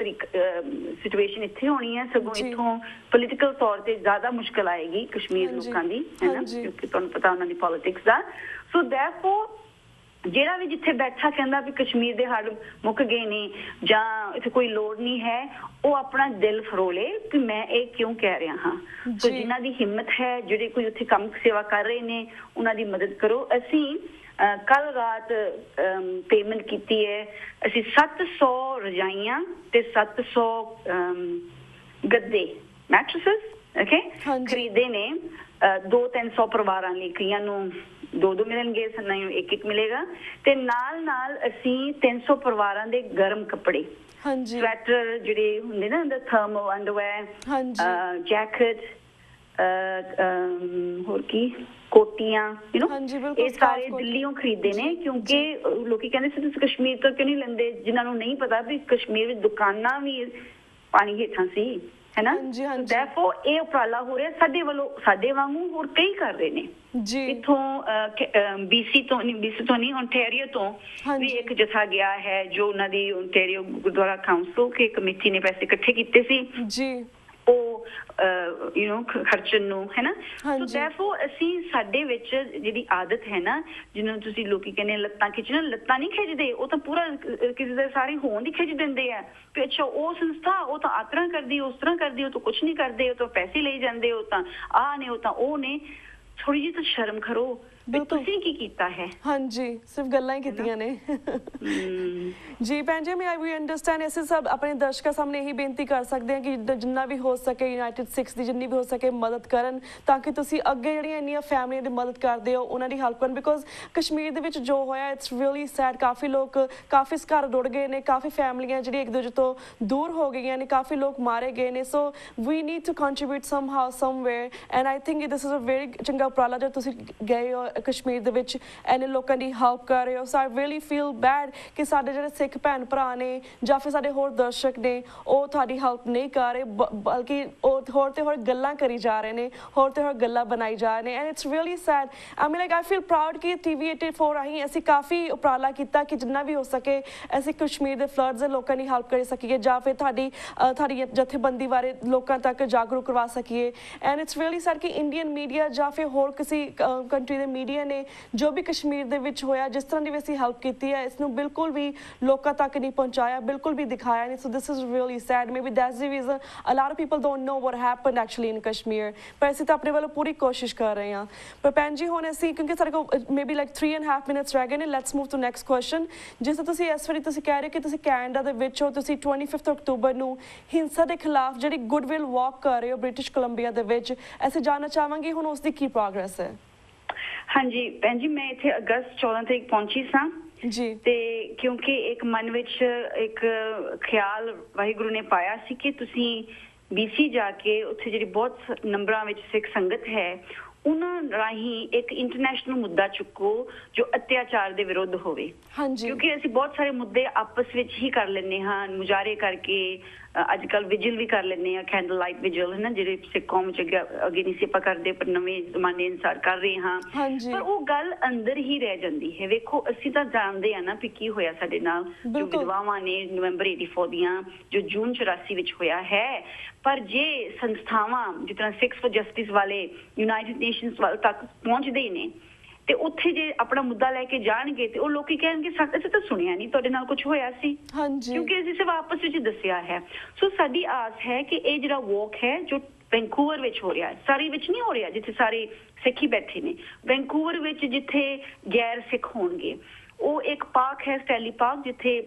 Speaker 2: सिचुएशन इत्थे होनी है। सगों इत्थों पोलिटिकल तौर ते ज्यादा मुश्किल आएगी कश्मीर लोकां दी, है ना, क्योंकि तुहानूं पता उन्हां दी पॉलिटिक्स दा। सो देयरफॉर ਜਿਹੜਾ ਵੀ ਜਿੱਥੇ ਬੈਠਾ ਕਹਿੰਦਾ ਵੀ ਕਸ਼ਮੀਰ ਦੇ ਹੜ ਮੁੱਕ ਗਏ ਨੇ ਜਾਂ ਇੱਥੇ ਕੋਈ ਲੋੜ ਨਹੀਂ ਹੈ, ਉਹ ਆਪਣਾ ਦਿਲ ਫਰੋਲੇ ਕਿ ਮੈਂ ਇਹ ਕਿਉਂ ਕਹਿ ਰਿਹਾ ਹਾਂ। ਸੋ ਜਿਨ੍ਹਾਂ ਦੀ ਹਿੰਮਤ ਹੈ, ਜਿਹੜੇ ਕੋਈ ਉੱਥੇ ਕੰਮ ਸੇਵਾ ਕਰ ਰਹੇ ਨੇ, ਉਹਨਾਂ ਦੀ ਮਦਦ ਕਰੋ। ਅਸੀਂ ਕੱਲ ਰਾਤ ਪੇਮੈਂਟ ਕੀਤੀ ਹੈ, ਅਸੀਂ 700 ਰਜਾਈਆਂ ਤੇ 700 ਗੱਦੇ ਮੈਟਰਸਸ ਖਰੀਦੇ ਨੇ 200-300 ਪਰਿਵਾਰਾਂ ਲਈ। ਕਈਆਂ ਨੂੰ 2 ਮਿਲਣਗੇ, ਸਾਨੂੰ 1 ਮਿਲੇਗਾ। ਤੇ ਨਾਲ ਅਸੀਂ 300 ਪਰਿਵਾਰਾਂ ਦੇ ਗਰਮ ਕੱਪੜੇ, ਸਵੈਟਰ ਜਿਹੜੇ ਹੁੰਦੇ ਨਾ, ਅੰਦਰ ਥਰਮਲ ਅੰਡਰਵੇਅਰ, ਜੈਕਟ, ਹੋਰ ਕੀ ਕੋਟੀਆਂ, ਇਹ ਸਾਰੇ ਦਿੱਲੀੋਂ ਖਰੀਦੇ ਨੇ। ਕਿਉਂਕਿ ਲੋਕੀ ਕਹਿੰਦੇ ਸੀ ਤੁਸੀਂ ਕਸ਼ਮੀਰ ਤੋਂ ਕਿਉਂ ਨਹੀਂ ਲੈਂਦੇ, ਜਿਨ੍ਹਾਂ ਨੂੰ ਨਹੀਂ ਪਤਾ ਵੀ ਕਸ਼ਮੀਰ ਵਿੱਚ ਦੁਕਾਨਾਂ ਵੀ ਪਾਣੀ ਹੇਠਾਂ ਸੀ, ਹੈ ਨਾ। ਦੈਰਫੋਰ ਇਹ ਉਪਰਾਲਾ ਹੋ ਰਿਹਾ ਸਾਡੇ ਵੱਲੋਂ, ਸਾਡੇ ਵਾਂਗੂ ਹੋਰ ਕਈ ਕਰ ਰਹੇ ਨੇ ਜੀ। ਇੱਥੋਂ BC ਤੋਂ ਨਹੀਂ, ਓਨਟਾਰੀਓ ਤੋਂ ਵੀ ਇੱਕ ਜਥਾ ਗਿਆ ਹੈ, ਜੋ ਉਹਨਾਂ ਦੀ ਓਨਟਾਰੀਓ ਗੁਰਦੁਆਰਾ ਕਾਉਂਸਲ ਕੇ ਕਮੇਟੀ ਨੇ ਪੈਸੇ ਇਕੱਠੇ ਕੀਤੇ ਸੀ ਜੀ, ਉਹ ਖਰਚਣ ਨੂੰ, ਹੈ ਨਾ। ਸੋ ਦੈਰਫੋਰ ਅਸੀਂ ਸਾਡੇ ਵਿੱਚ ਜਿਹੜੀ ਆਦਤ ਹੈ ਨਾ, ਜਿਹਨੂੰ ਤੁਸੀਂ ਲੋਕੀ ਕਹਿੰਦੇ ਲੱਤਾਂ ਖਿੱਚਣਾ, ਲੱਤਾਂ ਨਹੀਂ ਖਿੱਚਦੇ, ਉਹ ਤਾਂ ਪੂਰਾ ਕਿਸੇ ਦੇ ਸਾਰੇ ਹੋਣ ਦੀ ਖਿੱਚ ਦਿੰਦੇ ਆ ਕਿ ਅੱਛਾ ਉਹ ਸੰਸਥਾ ਉਹ ਤਾਂ ਆ ਤਰ੍ਹਾਂ ਕਰਦੀ, ਉਸ ਤਰ੍ਹਾਂ ਕਰਦੀ, ਉਹ ਤਾਂ ਕੁਛ ਨਹੀਂ ਕਰਦੇ, ਉਹ ਤਾਂ ਪੈਸੇ ਲਈ ਜਾਂਦੇ, ਉਹ ਤਾਂ ਆਹ ਨੇ, ਉਹ ਤਾਂ ਉਹ ਨੇ। ਥੋੜੀ ਜਿਹੀ ਤਾਂ ਸ਼ਰਮ ਕਰੋ, ਤੁਸੀਂ ਕੀ ਕੀਤਾ ਹੈ। ਹਾਂਜੀ,
Speaker 1: ਸਿਰਫ ਗੱਲਾਂ ਹੀ ਕੀਤੀਆਂ ਨੇ ਜੀ। ਭੈਣ ਜੀ, ਮੈਂ ਵੀ ਅੰਡਰਸਟੈਂਡ, ਅਸੀਂ ਸਭ ਆਪਣੇ ਦਰਸ਼ਕਾਂ ਸਾਹਮਣੇ ਇਹੀ ਬੇਨਤੀ ਕਰ ਸਕਦੇ ਹਾਂ ਕਿ ਜਿੰਨਾ ਵੀ ਹੋ ਸਕੇ ਯੂਨਾਈਟਿਡ ਸਿੱਖਸ ਦੀ ਜਿੰਨੀ ਵੀ ਹੋ ਸਕੇ ਮਦਦ ਕਰਨ, ਤਾਂ ਕਿ ਤੁਸੀਂ ਅੱਗੇ ਜਿਹੜੀਆਂ ਇੰਨੀਆਂ ਫੈਮਲੀਆਂ ਦੀ ਮਦਦ ਕਰਦੇ ਹੋ ਉਹਨਾਂ ਦੀ ਹੈਲਪ ਕਰਨ। ਬਿਕੋਜ਼ ਕਸ਼ਮੀਰ ਦੇ ਵਿੱਚ ਜੋ ਹੋਇਆ, ਇਟਸ ਰੀਅਲੀ ਸੈਡ। ਕਾਫੀ ਲੋਕ, ਕਾਫੀ ਘਰ ਰੁੜ ਗਏ ਨੇ, ਕਾਫੀ ਫੈਮਲੀਆਂ ਜਿਹੜੀਆਂ ਇੱਕ ਦੂਜੇ ਤੋਂ ਦੂਰ ਹੋ ਗਈਆਂ ਨੇ, ਕਾਫੀ ਲੋਕ ਮਾਰੇ ਗਏ ਨੇ। So we need to contribute somehow somewhere, and I think this is a very ਚੰਗਾ ਉਪਰਾਲਾ ਜੋ ਤੁਸੀਂ ਗਏ ਹੋ ਕਸ਼ਮੀਰ ਦੇ ਵਿੱਚ, ਇੰਨੇ ਲੋਕਾਂ ਦੀ ਹੈਲਪ ਕਰ ਰਹੇ ਹੋ। ਸੋ ਆਈ ਰੀਅਲੀ ਫੀਲ ਬੈਡ ਕਿ ਸਾਡੇ ਜਿਹੜੇ ਸਿੱਖ ਭੈਣ ਭਰਾ ਨੇ ਜਾਂ ਫਿਰ ਸਾਡੇ ਹੋਰ ਦਰਸ਼ਕ ਨੇ, ਉਹ ਤੁਹਾਡੀ ਹੈਲਪ ਨਹੀਂ ਕਰ ਰਹੇ, ਬਲਕਿ ਉਹ ਹੋਰ ਤੇ ਹੋਰ ਗੱਲਾਂ ਕਰੀ ਜਾ ਰਹੇ ਨੇ, ਹੋਰ ਤੇ ਹੋਰ ਗੱਲਾਂ ਬਣਾਈ ਜਾ ਰਹੇ ਨੇ। And it's really sad. I feel proud ਕਿ TV 84 ਰਾਹੀਂ ਅਸੀਂ ਕਾਫੀ ਉਪਰਾਲਾ ਕੀਤਾ ਕਿ ਜਿੰਨਾ ਵੀ ਹੋ ਸਕੇ ਅਸੀਂ ਕਸ਼ਮੀਰ ਦੇ ਫਲੱਡਸ ਦੇ ਲੋਕਾਂ ਦੀ ਹੈਲਪ ਕਰ ਸਕੀਏ, ਜਾਂ ਫਿਰ ਤੁਹਾਡੀ ਜਥੇਬੰਦੀ ਬਾਰੇ ਲੋਕਾਂ ਤੱਕ ਜਾਗਰੂਕ ਕਰਵਾ ਸਕੀਏ। ਐਂਡ ਇਟਸ ਰੀਅਲੀ ਸੈਡ ਕਿ ਇੰਡੀਅਨ ਮੀਡੀਆ ਜਾਂ ਫਿਰ ਹੋਰ ਕਿਸੇ ਕੰਟਰੀ ਦੇ ਮੀਡੀਆ ਨੇ ਜੋ ਵੀ ਕਸ਼ਮੀਰ ਦੇ ਵਿੱਚ ਹੋਇਆ, ਜਿਸ ਤਰ੍ਹਾਂ ਦੀ ਵੀ ਅਸੀਂ ਹੈਲਪ ਕੀਤੀ ਹੈ, ਇਸ ਨੂੰ ਬਿਲਕੁਲ ਵੀ ਲੋਕਾਂ ਤੱਕ ਨਹੀਂ ਪਹੁੰਚਾਇਆ, ਬਿਲਕੁਲ ਵੀ ਦਿਖਾਇਆ ਨਹੀਂ। So this is really sad. Maybe that's the reason a lot of people don't know what happened actually in Kashmir. ਪਰ ਅਸੀਂ ਤਾਂ ਆਪਣੇ ਵੱਲੋਂ ਪੂਰੀ ਕੋਸ਼ਿਸ਼ ਕਰ ਰਹੇ ਹਾਂ। ਪਰ ਭੈਣ ਜੀ, ਹੁਣ ਅਸੀਂ ਕਿਉਂਕਿ ਸਾਡੇ ਕੋਲ ਮੇਬੀ ਲਾਈਕ 3.5 ਮਿੰਟਸ ਰਹਿ ਗਏ ਨੇ, let's move to next question. ਜਿਸ ਤਰ੍ਹਾਂ ਤੁਸੀਂ ਇਸ ਵਾਰੀ ਤੁਸੀਂ ਕਹਿ ਰਹੇ ਕਿ ਤੁਸੀਂ ਕੈਨੇਡਾ ਦੇ ਵਿੱਚ ਹੋ, ਤੁਸੀਂ 25 ਅਕਤੂਬਰ ਨੂੰ ਹਿੰਸਾ ਦੇ ਖਿਲਾਫ ਜਿਹੜੀ ਗੁੱਡਵਿਲ ਵਾਕ ਕਰ ਰਹੇ ਹੋ ਬ੍ਰਿਟਿਸ਼ ਕੋਲੰਬੀਆ ਦੇ ਵਿੱਚ, ਅਸੀਂ ਜਾਣਨਾ ਚਾਹਾਂਗੇ ਹੁਣ ਉਸ ਦੀ ਕੀ ਪ੍ਰੋਗਰੈਸ ਹੈ।
Speaker 2: ਹਾਂਜੀ ਭੈਣ ਜੀ, ਮੈਂ ਇੱਥੇ ਅਗਸਤ 14 ਤਰੀਕ ਪਹੁੰਚੀ ਸਾਂ ਜੀ, ਤੇ ਕਿਉਂਕਿ ਇੱਕ ਮਨ ਵਿੱਚ ਇੱਕ ਖਿਆਲ ਵਾਹਿਗੁਰੂ ਨੇ ਪਾਇਆ ਸੀ ਕਿ ਤੁਸੀਂ BC ਜਾ ਕੇ ਉੱਥੇ ਜਿਹੜੀ ਬਹੁਤ ਨੰਬਰਾਂ ਵਿੱਚ ਸਿੱਖ ਸੰਗਤ ਹੈ, ਉਹਨਾਂ ਰਾਹੀਂ ਇੱਕ ਇੰਟਰਨੈਸ਼ਨਲ ਮੁੱਦਾ ਚੁੱਕੋ ਜੋ ਅਤਿਆਚਾਰ ਦੇ ਵਿਰੁੱਧ ਹੋਵੇ। ਕਿਉਂਕਿ ਅਸੀਂ ਬਹੁਤ ਸਾਰੇ ਮੁੱਦੇ ਆਪਸ ਵਿੱਚ ਹੀ ਕਰ ਲੈਂਦੇ ਹਾਂ, ਮੁਜ਼ਾਹਰੇ ਕਰਕੇ। ਅੱਜ ਕੱਲ੍ਹ ਵਿਜਿਲ ਵੀ ਕਰ ਲੈਂਦੇ ਹਾਂ, ਕੈਂਡਲ ਲਾਈਟ ਵਿਜਿਲ, ਹੈ ਨਾ, ਜਿਹੜੇ ਸਿੱਖ ਕੌਮ ਚ ਅੱਗੇ ਨਹੀਂ ਸੀ ਆਪਾਂ ਕਰਦੇ, ਪਰ ਨਵੇਂ ਜ਼ਮਾਨੇ ਅਨੁਸਾਰ ਕਰ ਰਹੇ ਹਾਂ। ਪਰ ਉਹ ਗੱਲ ਅੰਦਰ ਹੀ ਰਹਿ ਜਾਂਦੀ ਹੈ। ਵੇਖੋ, ਅਸੀਂ ਤਾਂ ਜਾਣਦੇ ਹਾਂ ਨਾ ਵੀ ਕੀ ਹੋਇਆ ਸਾਡੇ ਨਾਲ, ਜੋ ਵਿਧਵਾਵਾਂ ਨੇ ਨਵੰਬਰ 84 ਦੀਆਂ, ਜੋ ਜੂਨ 84 ਵਿੱਚ ਹੋਇਆ ਹੈ। ਪਰ ਜੇ ਸੰਸਥਾਵਾਂ ਜਿਸ ਤਰ੍ਹਾਂ ਸਿੱਖਸ ਫॉर ਜਸਟਿਸ ਵਾਲੇ ਯੂਨਾਈਟਿਡ ਨੇਸ਼ਨਸ ਵੱਲ ਤੱਕ ਪਹੁੰਚਦੇ ਨੇ, ਤੇ ਉੱਥੇ ਜੇ ਆਪਣਾ ਮੁੱਦਾ ਲੈ ਕੇ ਜਾਣਗੇ ਤੇ ਉਹ ਲੋਕੀ ਕਹਿਣਗੇ ਅਸੀਂ ਤਾਂ ਸੁਣਿਆ ਨਹੀਂ ਤੁਹਾਡੇ ਨਾਲ ਕੁਝ ਹੋਇਆ ਸੀ, ਕਿਉਂਕਿ ਅਸੀਂ ਸਿਰਫ ਆਪਸ ਵਿੱਚ ਦੱਸਿਆ ਹੈ। ਸੋ ਸਾਡੀ ਆਸ ਹੈ ਕਿ ਇਹ ਜਿਹੜਾ ਵਾਕ ਹੈ ਜੋ ਵੈਂਕੂਵਰ ਵਿੱਚ ਹੋ ਰਿਹਾ, ਸਾਰੀ ਵਿੱਚ ਨਹੀਂ ਹੋ ਰਿਹਾ ਜਿੱਥੇ ਸਾਰੇ ਸਿੱਖ ਹੀ ਬੈਠੇ ਨੇ, ਵੈਂਕੂਵਰ ਵਿੱਚ ਜਿੱਥੇ ਗੈਰ ਸਿੱਖ ਹੋਣਗੇ, ਉਹ ਇੱਕ ਪਾਰਕ ਹੈ ਸਟੈਲੀ ਪਾਰਕ, ਜਿੱਥੇ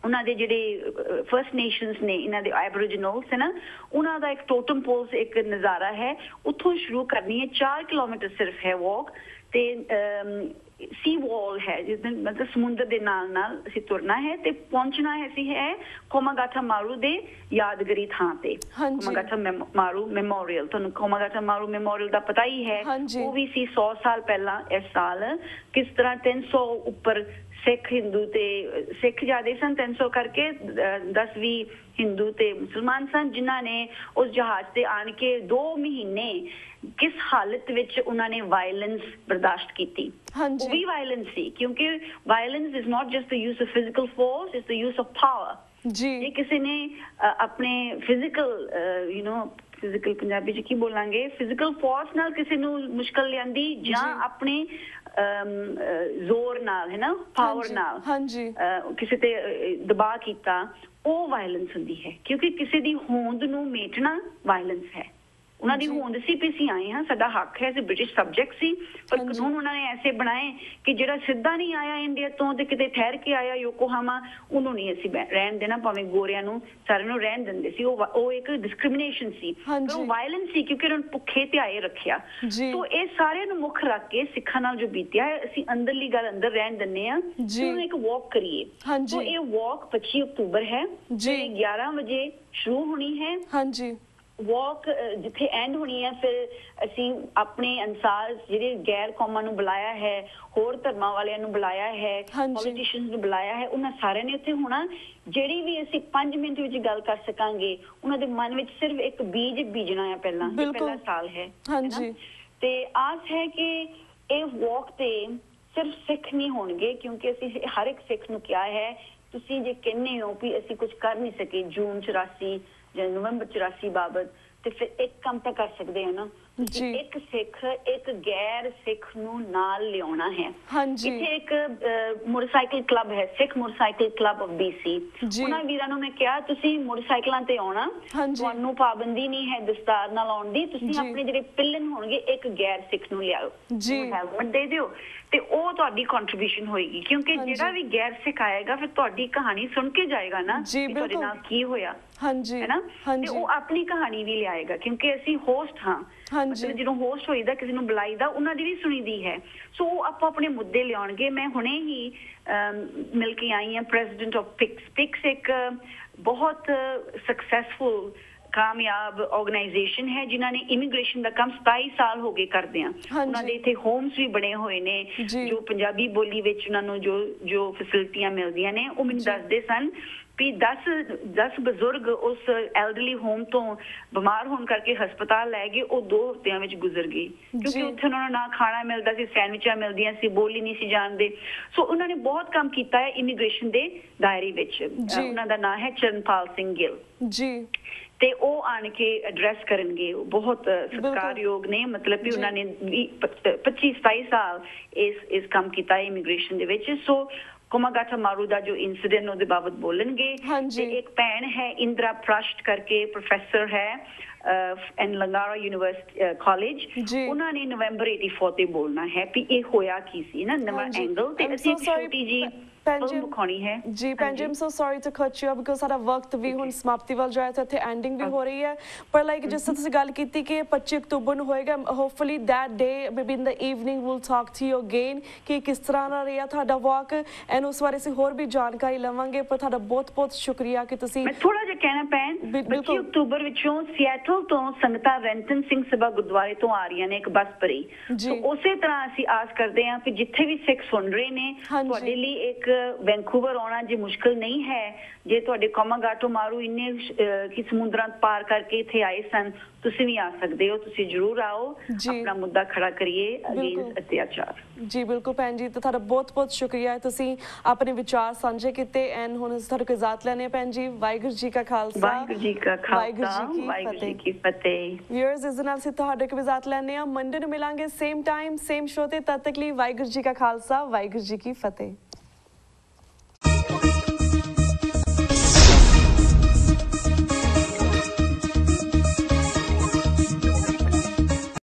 Speaker 2: ਉਹਨਾਂ ਦੇ ਜਿਹੜੇ ਫਰਸਟ ਨੇਸ਼ਨਸ ਨੇ, ਇਹਨਾਂ ਦੇ ਐਬੋਰੀਜਨਲਸ ਹੈ ਨਾ, ਉਹਨਾਂ ਦਾ ਇੱਕ ਟੋਟਮ ਪੋਲਸ ਇੱਕ ਨਜ਼ਾਰਾ ਹੈ, ਉੱਥੋਂ ਸ਼ੁਰੂ ਕਰਨੀ ਹੈ। 4 ਕਿਲੋਮੀਟਰ ਸਿਰਫ ਹੈ ਵਾਕ, ਤੇ ਸੀ ਵਾਲ ਹੈ ਜਿਸ ਦਿਨ ਮਤਲਬ ਸਮੁੰਦਰ ਦੇ ਨਾਲ ਨਾਲ ਅਸੀਂ ਤੁਰਨਾ ਹੈ ਤੇ ਪਹੁੰਚਣਾ ਹੈ ਅਸੀਂ ਹੈ ਕੋਮਾਗਾਟਾ ਮਾਰੂ ਦੇ ਯਾਦਗਾਰੀ ਥਾਂ ਤੇ। ਕੋਮਾਗਾਟਾ ਮਾਰੂ ਮੈਮੋਰੀਅਲ, ਤੁਹਾਨੂੰ ਕੋਮਾਗਾਟਾ ਮਾਰੂ ਮੈਮੋਰੀਅਲ ਦਾ ਪਤਾ ਹੀ ਹੈ, ਉਹ ਵੀ ਸੀ 100 ਸਾਲ ਪਹਿਲਾਂ ਇਸ ਸਾਲ ਕਿਸ ਤਰ੍ਹਾਂ 300 ਉੱਪਰ ਸਿੱਖ ਹਿੰਦੂ ਤੇ ਸਿੱਖ ਜ਼ਿਆਦੇ ਸਨ 300 ਕਰਕੇ 10-20 ਹਿੰਦੂ ਤੇ ਮੁਸਲਮਾਨ ਸਨ, ਜਿਨ੍ਹਾਂ ਨੇ ਉਸ ਜਹਾਜ਼ ਤੇ ਆਣ ਕੇ 2 ਮਹੀਨੇ ਕਿਸ ਹਾਲਤ ਵਿੱਚ ਉਹਨਾਂ ਨੇ ਵਾਇਲੈਂਸ ਬਰਦਾਸ਼ਤ ਕੀਤੀ। ਉਹ ਵੀ ਵਾਇਲੈਂਸ ਸੀ, ਕਿਉਂਕਿ violence is not just the use of physical force, is the use of power. ਜੇ ਕਿਸੇ ਨੇ ਆਪਣੇ ਫਿਜ਼ੀਕਲ ਫਿਜ਼ੀਕਲ ਪੰਜਾਬੀ ਚ ਕੀ ਬੋਲਾਂਗੇ, ਫਿਜ਼ੀਕਲ ਫੋਰਸ ਨਾਲ ਕਿਸੇ ਨੂੰ ਮੁਸ਼ਕਲ ਲਿਆਂਦੀ ਜਾਂ ਆਪਣੇ ਜ਼ੋਰ ਨਾਲ ਹੈ ਨਾ, ਪਾਵਰ ਨਾਲ ਕਿਸੇ ਤੇ ਦਬਾਅ ਕੀਤਾ, ਉਹ ਵਾਇਲੈਂਸ ਹੁੰਦੀ ਹੈ। ਕਿਉਂਕਿ ਕਿਸੇ ਦੀ ਹੋਂਦ ਨੂੰ ਮੇਟਣਾ ਵਾਇਲੈਂਸ ਹੈ। ਉਹਨਾਂ ਦੀ ਹੋਂਦ ਸੀ ਵੀ ਅਸੀਂ ਆਏ ਹਾਂ, ਸਾਡਾ ਹੱਕ ਹੈ, ਅਸੀਂ ਬ੍ਰਿਟਿਸ਼ ਸਬਜੈਕਟ ਸੀ, ਪਰ ਕਾਨੂੰਨ ਉਹਨਾਂ ਨੇ ਐਸੇ ਬਣਾਏ ਕਿ ਜਿਹੜਾ ਸਿੱਧਾ ਨਹੀਂ ਆਇਆ ਇੰਡੀਆ ਤੋਂ ਤੇ ਕਿਤੇ ਠਹਿਰ ਕੇ ਆਇਆ ਯੋਕੋਹਾਮਾ, ਉਹਨੂੰ ਨਹੀਂ ਅਸੀਂ ਰਹਿਣ ਦੇਣਾ, ਭਾਵੇਂ ਗੋਰਿਆਂ ਨੂੰ ਸਾਰਿਆਂ ਨੂੰ ਰਹਿਣ ਦਿੰਦੇ ਸੀ। ਉਹ ਇੱਕ ਡਿਸਕ੍ਰਿਮੀਨੇਸ਼ਨ ਸੀ, ਪਰ ਉਹ ਵਾਇਲੈਂਸ ਸੀ ਕਿਉਂਕਿ ਉਹਨਾਂ ਨੂੰ ਭੁੱਖੇ ਧਿਆਏ ਰੱਖਿਆ। ਸੋ ਇਹ ਸਾਰਿਆਂ ਨੂੰ ਮੁੱਖ ਰੱਖ ਕੇ ਸਿੱਖਾਂ ਨਾਲ ਜੋ ਬੀਤਿਆ ਹੈ, ਅਸੀਂ ਅੰਦਰਲੀ ਗੱਲ ਅੰਦਰ ਰਹਿਣ ਦਿੰਦੇ ਹਾਂ ਤੇ ਉਹਨੂੰ ਇੱਕ ਵਾਕ ਕਰੀਏ। ਸੋ ਇਹ ਵਾਕ 25 ਅਕਤੂਬਰ ਹੈ ਤੇ 11 ਵਜੇ ਸ਼ੁਰੂ ਹੋਣੀ ਹੈ। ਵਾਕ ਜਿੱਥੇ ਐਂਡ ਹੋਣੀ ਹੈ, ਫਿਰ ਅਸੀਂ ਆਪਣੇ ਅਨਸਾਰ ਜਿਹੜੇ ਗੈਰ ਕੌਮਾਂ ਨੂੰ ਬੁਲਾਇਆ ਹੈ, ਹੋਰ ਧਰਮਾਂ ਵਾਲਿਆਂ ਨੂੰ ਬੁਲਾਇਆ ਹੈ, ਪੋਲੀਟੀਸ਼ੀਅਨਸ ਨੂੰ ਬੁਲਾਇਆ ਹੈ, ਉਹਨਾਂ ਸਾਰਿਆਂ ਨੇ ਉੱਥੇ ਹੋਣਾ। ਜਿਹੜੀ ਵੀ ਅਸੀਂ 5 ਮਿੰਟ ਵਿੱਚ ਗੱਲ ਕਰ ਸਕਾਂਗੇ, ਉਹਨਾਂ ਦੇ ਮਨ ਵਿੱਚ ਸਿਰਫ ਇੱਕ ਬੀਜ ਬੀਜਣਾ ਹੈ, ਪਹਿਲਾ ਸਾਲ ਹੈ। ਤੇ ਆਸ ਹੈ ਕਿ ਇਹ ਵਾਕ ਤੇ ਸਿਰਫ ਸਿੱਖ ਨਹੀਂ ਹੋਣਗੇ, ਕਿਉਂਕਿ ਅਸੀਂ ਹਰ ਇੱਕ ਸਿੱਖ ਨੂੰ ਕਿਹਾ ਹੈ, ਤੁਸੀਂ ਜੇ ਕਹਿੰਦੇ ਹੋ ਵੀ ਅਸੀਂ ਕੁਝ ਕਰ ਨਹੀਂ ਸਕੇ ਜੂਨ 84 ਜਾਂ ਨਵੰਬਰ 84 ਬਾਬਤ, ਤੇ ਫਿਰ ਇੱਕ ਕੰਮ ਤਾਂ ਕਰ ਸਕਦੇ ਹੋ ਨਾ, ਇੱਕ ਸਿੱਖ ਇੱਕ ਗੈਰ ਸਿੱਖ ਨੂੰ ਨਾਲ ਲਿਆਉਣਾ ਹੈ। ਇੱਥੇ ਇੱਕ ਮੋਟਰਸਾਈਕਲ ਕਲੱਬ ਹੈ, ਸਿੱਖ ਮੋਟਰਸਾਈਕਲ ਕਲੱਬ ਆਫ BC, ਉਹਨਾਂ ਵੀਰਾਂ ਨੂੰ ਮੈਂ ਕਿਹਾ ਤੁਸੀਂ ਮੋਟਰਸਾਈਕਲਾਂ ਤੇ ਆਉਣਾ, ਤੁਹਾਨੂੰ ਪਾਬੰਦੀ ਨਹੀਂ ਹੈ ਦਸਤਾਰ ਨਾਲ ਆਉਣ ਦੀ, ਤੁਸੀਂ ਆਪਣੇ ਜਿਹੜੇ ਪਿੱਲਨ ਹੋਣਗੇ ਇੱਕ ਗੈਰ ਸਿੱਖ ਨੂੰ ਲਿਆਓ, ਹੈਲਮਟ ਦੇ ਦਿਓ, ਤੇ ਉਹ ਤੁਹਾਡੀ ਕੰਟਰੀਬਿਊਸ਼ਨ ਹੋਏਗੀ। ਕਿਉਂਕਿ ਜਿਹੜਾ ਵੀ ਗੈਰ ਸਿੱਖ ਆਏਗਾ ਫਿਰ ਤੁਹਾਡੀ ਕਹਾਣੀ ਸੁਣ ਕੇ ਜਾਏਗਾ ਨਾ, ਤੁਹਾਡੇ ਨਾਲ ਕੀ ਹੋਇਆ ਹੈ ਨਾ, ਤੇ ਉਹ ਆਪਣੀ ਕਹਾਣੀ ਵੀ ਲਿਆਏਗਾ, ਕਿਉਂਕਿ ਅਸੀਂ ਹੋਸਟ ਹਾਂ। ਮਤਲਬ ਜਦੋਂ ਹੋਸਟ ਹੋਈਦਾ, ਕਿਸੇ ਨੂੰ ਬੁਲਾਈਦਾ, ਉਹਨਾਂ ਦੀ ਵੀ ਸੁਣੀਦੀ ਹੈ। ਸੋ ਉਹ ਆਪੋ ਆਪਣੇ ਮੁੱਦੇ ਲਿਆਉਣਗੇ। ਮੈਂ ਹੁਣੇ ਹੀ ਮਿਲ ਕੇ ਆਈ ਹਾਂ ਪ੍ਰੈਜ਼ੀਡੈਂਟ ਆਫ ਪਿਕਸ ਇੱਕ ਬਹੁਤ ਸਕਸੈਸਫੁਲ ਕਾਮਯਾਬ ਆਰਗੇਨਾਈਜੇਸ਼ਨ ਹੈ, ਜਿਨ੍ਹਾਂ ਨੇ ਇਮੀਗ੍ਰੇਸ਼ਨ ਦਾ ਕੰਮ 27 ਸਾਲ ਹੋ ਗਏ ਕਰਦੇ ਆ। ਉਹਨਾਂ ਦੇ ਇੱਥੇ ਹੋਮਸ ਵੀ ਬਣੇ ਹੋਏ ਨੇ, ਜੋ ਪੰਜਾਬੀ ਬੋਲੀ ਵਿੱਚ ਉਹਨਾਂ ਨੂੰ ਜੋ ਫੈਸਿਲਿਟੀਆਂ ਮਿਲਦੀਆਂ ਨੇ, ਉਹ ਮੈਨੂੰ ਦੱਸਦੇ ਸਨ ਵੀ 10 ਬਜ਼ੁਰਗ ਉਸ ਐਲਡਰਲੀ ਹੋਮ ਤੋਂ ਬਿਮਾਰ ਹੋਣ ਕਰਕੇ ਹਸਪਤਾਲ ਲੈ ਗਏ, ਉਹ 2 ਹਫ਼ਤਿਆਂ ਵਿੱਚ ਗੁਜ਼ਰ ਗਏ, ਕਿਉਂਕਿ ਉੱਥੇ ਉਹਨਾਂ ਨੂੰ ਨਾ ਖਾਣਾ ਮਿਲਦਾ ਸੀ, ਸੈਂਡਵਿਚਾਂ ਮਿਲਦੀਆਂ ਸੀ, ਬੋਲੀ ਨਹੀਂ ਸੀ ਜਾਣਦੇ। ਸੋ ਉਹਨਾਂ ਨੇ ਬਹੁਤ ਕੰਮ ਕੀਤਾ ਹੈ ਇਮੀਗ੍ਰੇਸ਼ਨ ਦੇ ਦਾਇਰੇ ਵਿੱਚ। ਉਹਨਾਂ ਦਾ ਨਾਂ ਹੈ ਚਰਨਪਾਲ ਸਿੰਘ ਗਿੱਲ ਤੇ ਉਹ ਆਣ ਕੇ ਐਡਰੈਸ ਕਰਨਗੇ। ਬਹੁਤ ਸਤਿਕਾਰਯੋਗ ਨੇ, ਮਤਲਬ ਵੀ ਉਹਨਾਂ ਨੇ 25-27 ਸਾਲ ਇਸ ਕੰਮ ਕੀਤਾ ਇਮੀਗ੍ਰੇਸ਼ਨ ਦੇ ਵਿੱਚ। ਸੋ ਕੋਮਾਗਾਟਾ ਮਾਰੂ ਦਾ ਜੋ ਇਨਸੀਡੈਂਟ ਉਹਦੇ ਬਾਬਤ ਬੋਲਣਗੇ। ਤੇ ਇੱਕ ਭੈਣ ਹੈ ਇੰਦਰਾ ਪ੍ਰਸ਼ਟ ਕਰਕੇ, ਪ੍ਰੋਫੈਸਰ ਹੈ ਐਨ ਲੰਗਾਰਾ ਯੂਨੀਵਰਸਿਟੀ ਕਾਲਜ, ਉਹਨਾਂ ਨੇ ਨਵੰਬਰ 84 ਤੇ ਬੋਲਣਾ ਹੈ ਵੀ ਇਹ ਹੋਇਆ ਕੀ ਸੀ ਨਾ, ਨਵਾਂ ਐਂਗਲ। ਤੇ ਅਸੀਂ ਇੱਕ ਛੋਟੀ ਜੀ
Speaker 1: ਪੰਜਮ ਹੈ ਜੀ। ਪੰਜਮ ਸੋ ਸੌਰੀ ਟੂ ਕੱਟ ਯੂ ਬਿਕਾਜ਼ ਸਾਡਾ ਵਕਤ ਵੀ ਹੁਣ ਸਮਾਪਤੀ ਵੱਲ ਜਾ ਰਿਹਾ ਤੇ ਇੱਥੇ ਐਂਡਿੰਗ ਵੀ ਹੋ ਰਹੀ ਹੈ। ਪਰ ਲਾਈਕ ਜਿਸ ਤਰ੍ਹਾਂ ਤੁਸੀਂ ਗੱਲ ਕੀਤੀ ਕਿ 25 ਅਕਤੂਬਰ ਨੂੰ ਹੋਏਗਾ, hopefully that day maybe in the evening will talk to you again ਕਿ ਕਿਸ ਤਰ੍ਹਾਂ ਦਾ ਰਿਹਾ ਤੁਹਾਡਾ ਵਾਕ, ਐਂਡ ਉਸ ਬਾਰੇ ਅਸੀਂ ਹੋਰ ਵੀ ਜਾਣਕਾਰੀ ਲਵਾਂਗੇ। ਪਰ ਤੁਹਾਡਾ ਬਹੁਤ ਬਹੁਤ ਸ਼ੁਕਰੀਆ ਕਿ ਤੁਸੀਂ।
Speaker 2: ਮੈਂ ਥੋੜਾ ਜਿਹਾ ਕਹਿਣਾ ਪੈਣ, 25 ਅਕਤੂਬਰ ਵਿੱਚੋਂ ਸਿਐਟਲ ਤੋਂ ਸੰਗਤਾਂ ਰੈਂਟਨ ਸਿੰਘ ਸਭਾ ਗੁਰਦੁਆਰੇ ਤੋਂ ਆ ਰਹੀਆਂ ਨੇ, ਇੱਕ ਬੱਸ ਭਰੀ। ਉਸੇ ਤਰ੍ਹਾਂ ਅਸੀਂ ਆਸ ਕਰਦੇ ਹਾਂ ਕਿ ਜਿੱਥੇ ਵੀ ਸਿੱਖ ਸੁਣ ਰਹੇ ਨੇ, ਤੁਹਾਡੇ ਲਈ ਇੱਕ ਵੈਂਕੂਵਰ ਆਉਣਾ ਜੇ ਮੁਸ਼ਕਿਲ ਨਹੀਂ ਹੈ, ਜੇ ਤੁਹਾਡੇ ਕੋਮਾਗਾਟਾ ਮਾਰੂ ਇੰਨੇ ਕਿ ਸਮੁੰਦਰਾਂ ਪਾਰ ਕਰਕੇ ਇੱਥੇ ਆਏ ਸਨ, ਤੁਸੀਂ ਵੀ ਆ ਸਕਦੇ ਹੋ, ਤੁਸੀਂ ਜ਼ਰੂਰ ਆਓ, ਆਪਣਾ ਮੁੱਦਾ ਖੜਾ ਕਰੀਏ ਅਗੇਂਸਟ ਅਤਿਆਚਾਰ।
Speaker 1: ਜੀ ਬਿਲਕੁਲ ਭੈਣ ਜੀ, ਤੇ ਤੁਹਾਡਾ ਬਹੁਤ ਬਹੁਤ ਸ਼ੁਕਰੀਆ, ਤੁਸੀਂ ਆਪਣੇ ਵਿਚਾਰ ਸਾਂਝੇ ਕੀਤੇ ਐਂਡ ਹੁਣ ਅਸੀਂ ਤੁਹਾਡੇ ਕੋਲ ਇਜਾਜ਼ਤ ਲੈਣੇ ਭੈਣ ਜੀ। ਵਾਹਿਗੁਰੂ ਜੀ ਕਾ ਖਾਲਸਾ,
Speaker 2: ਵਾਹਿਗੁਰੂ ਜੀ ਕਾ ਖਾਲਸਾ, ਵਾਹਿਗੁਰੂ ਜੀ ਕੀ ਫਤਿਹ।
Speaker 1: ਵਿਊਅਰਸ, ਇਸ ਦੇ ਨਾਲ ਅਸੀਂ ਤੁਹਾਡੇ ਕੋਲ ਇਜਾਜ਼ਤ ਲੈਣੇ ਆ। ਮੰਡੇ ਨੂੰ ਮਿਲਾਂਗੇ ਸੇਮ ਟਾਈਮ ਸੇਮ ਸ਼ੋ ਤੇ, ਤਦ ਤੱਕ ਲਈ ਵਾਹਿਗੁਰੂ ਜੀ ਕਾ ਖਾਲਸਾ, ਵਾਹਿਗੁਰੂ ਜੀ ਕੀ ਫਤਿਹ।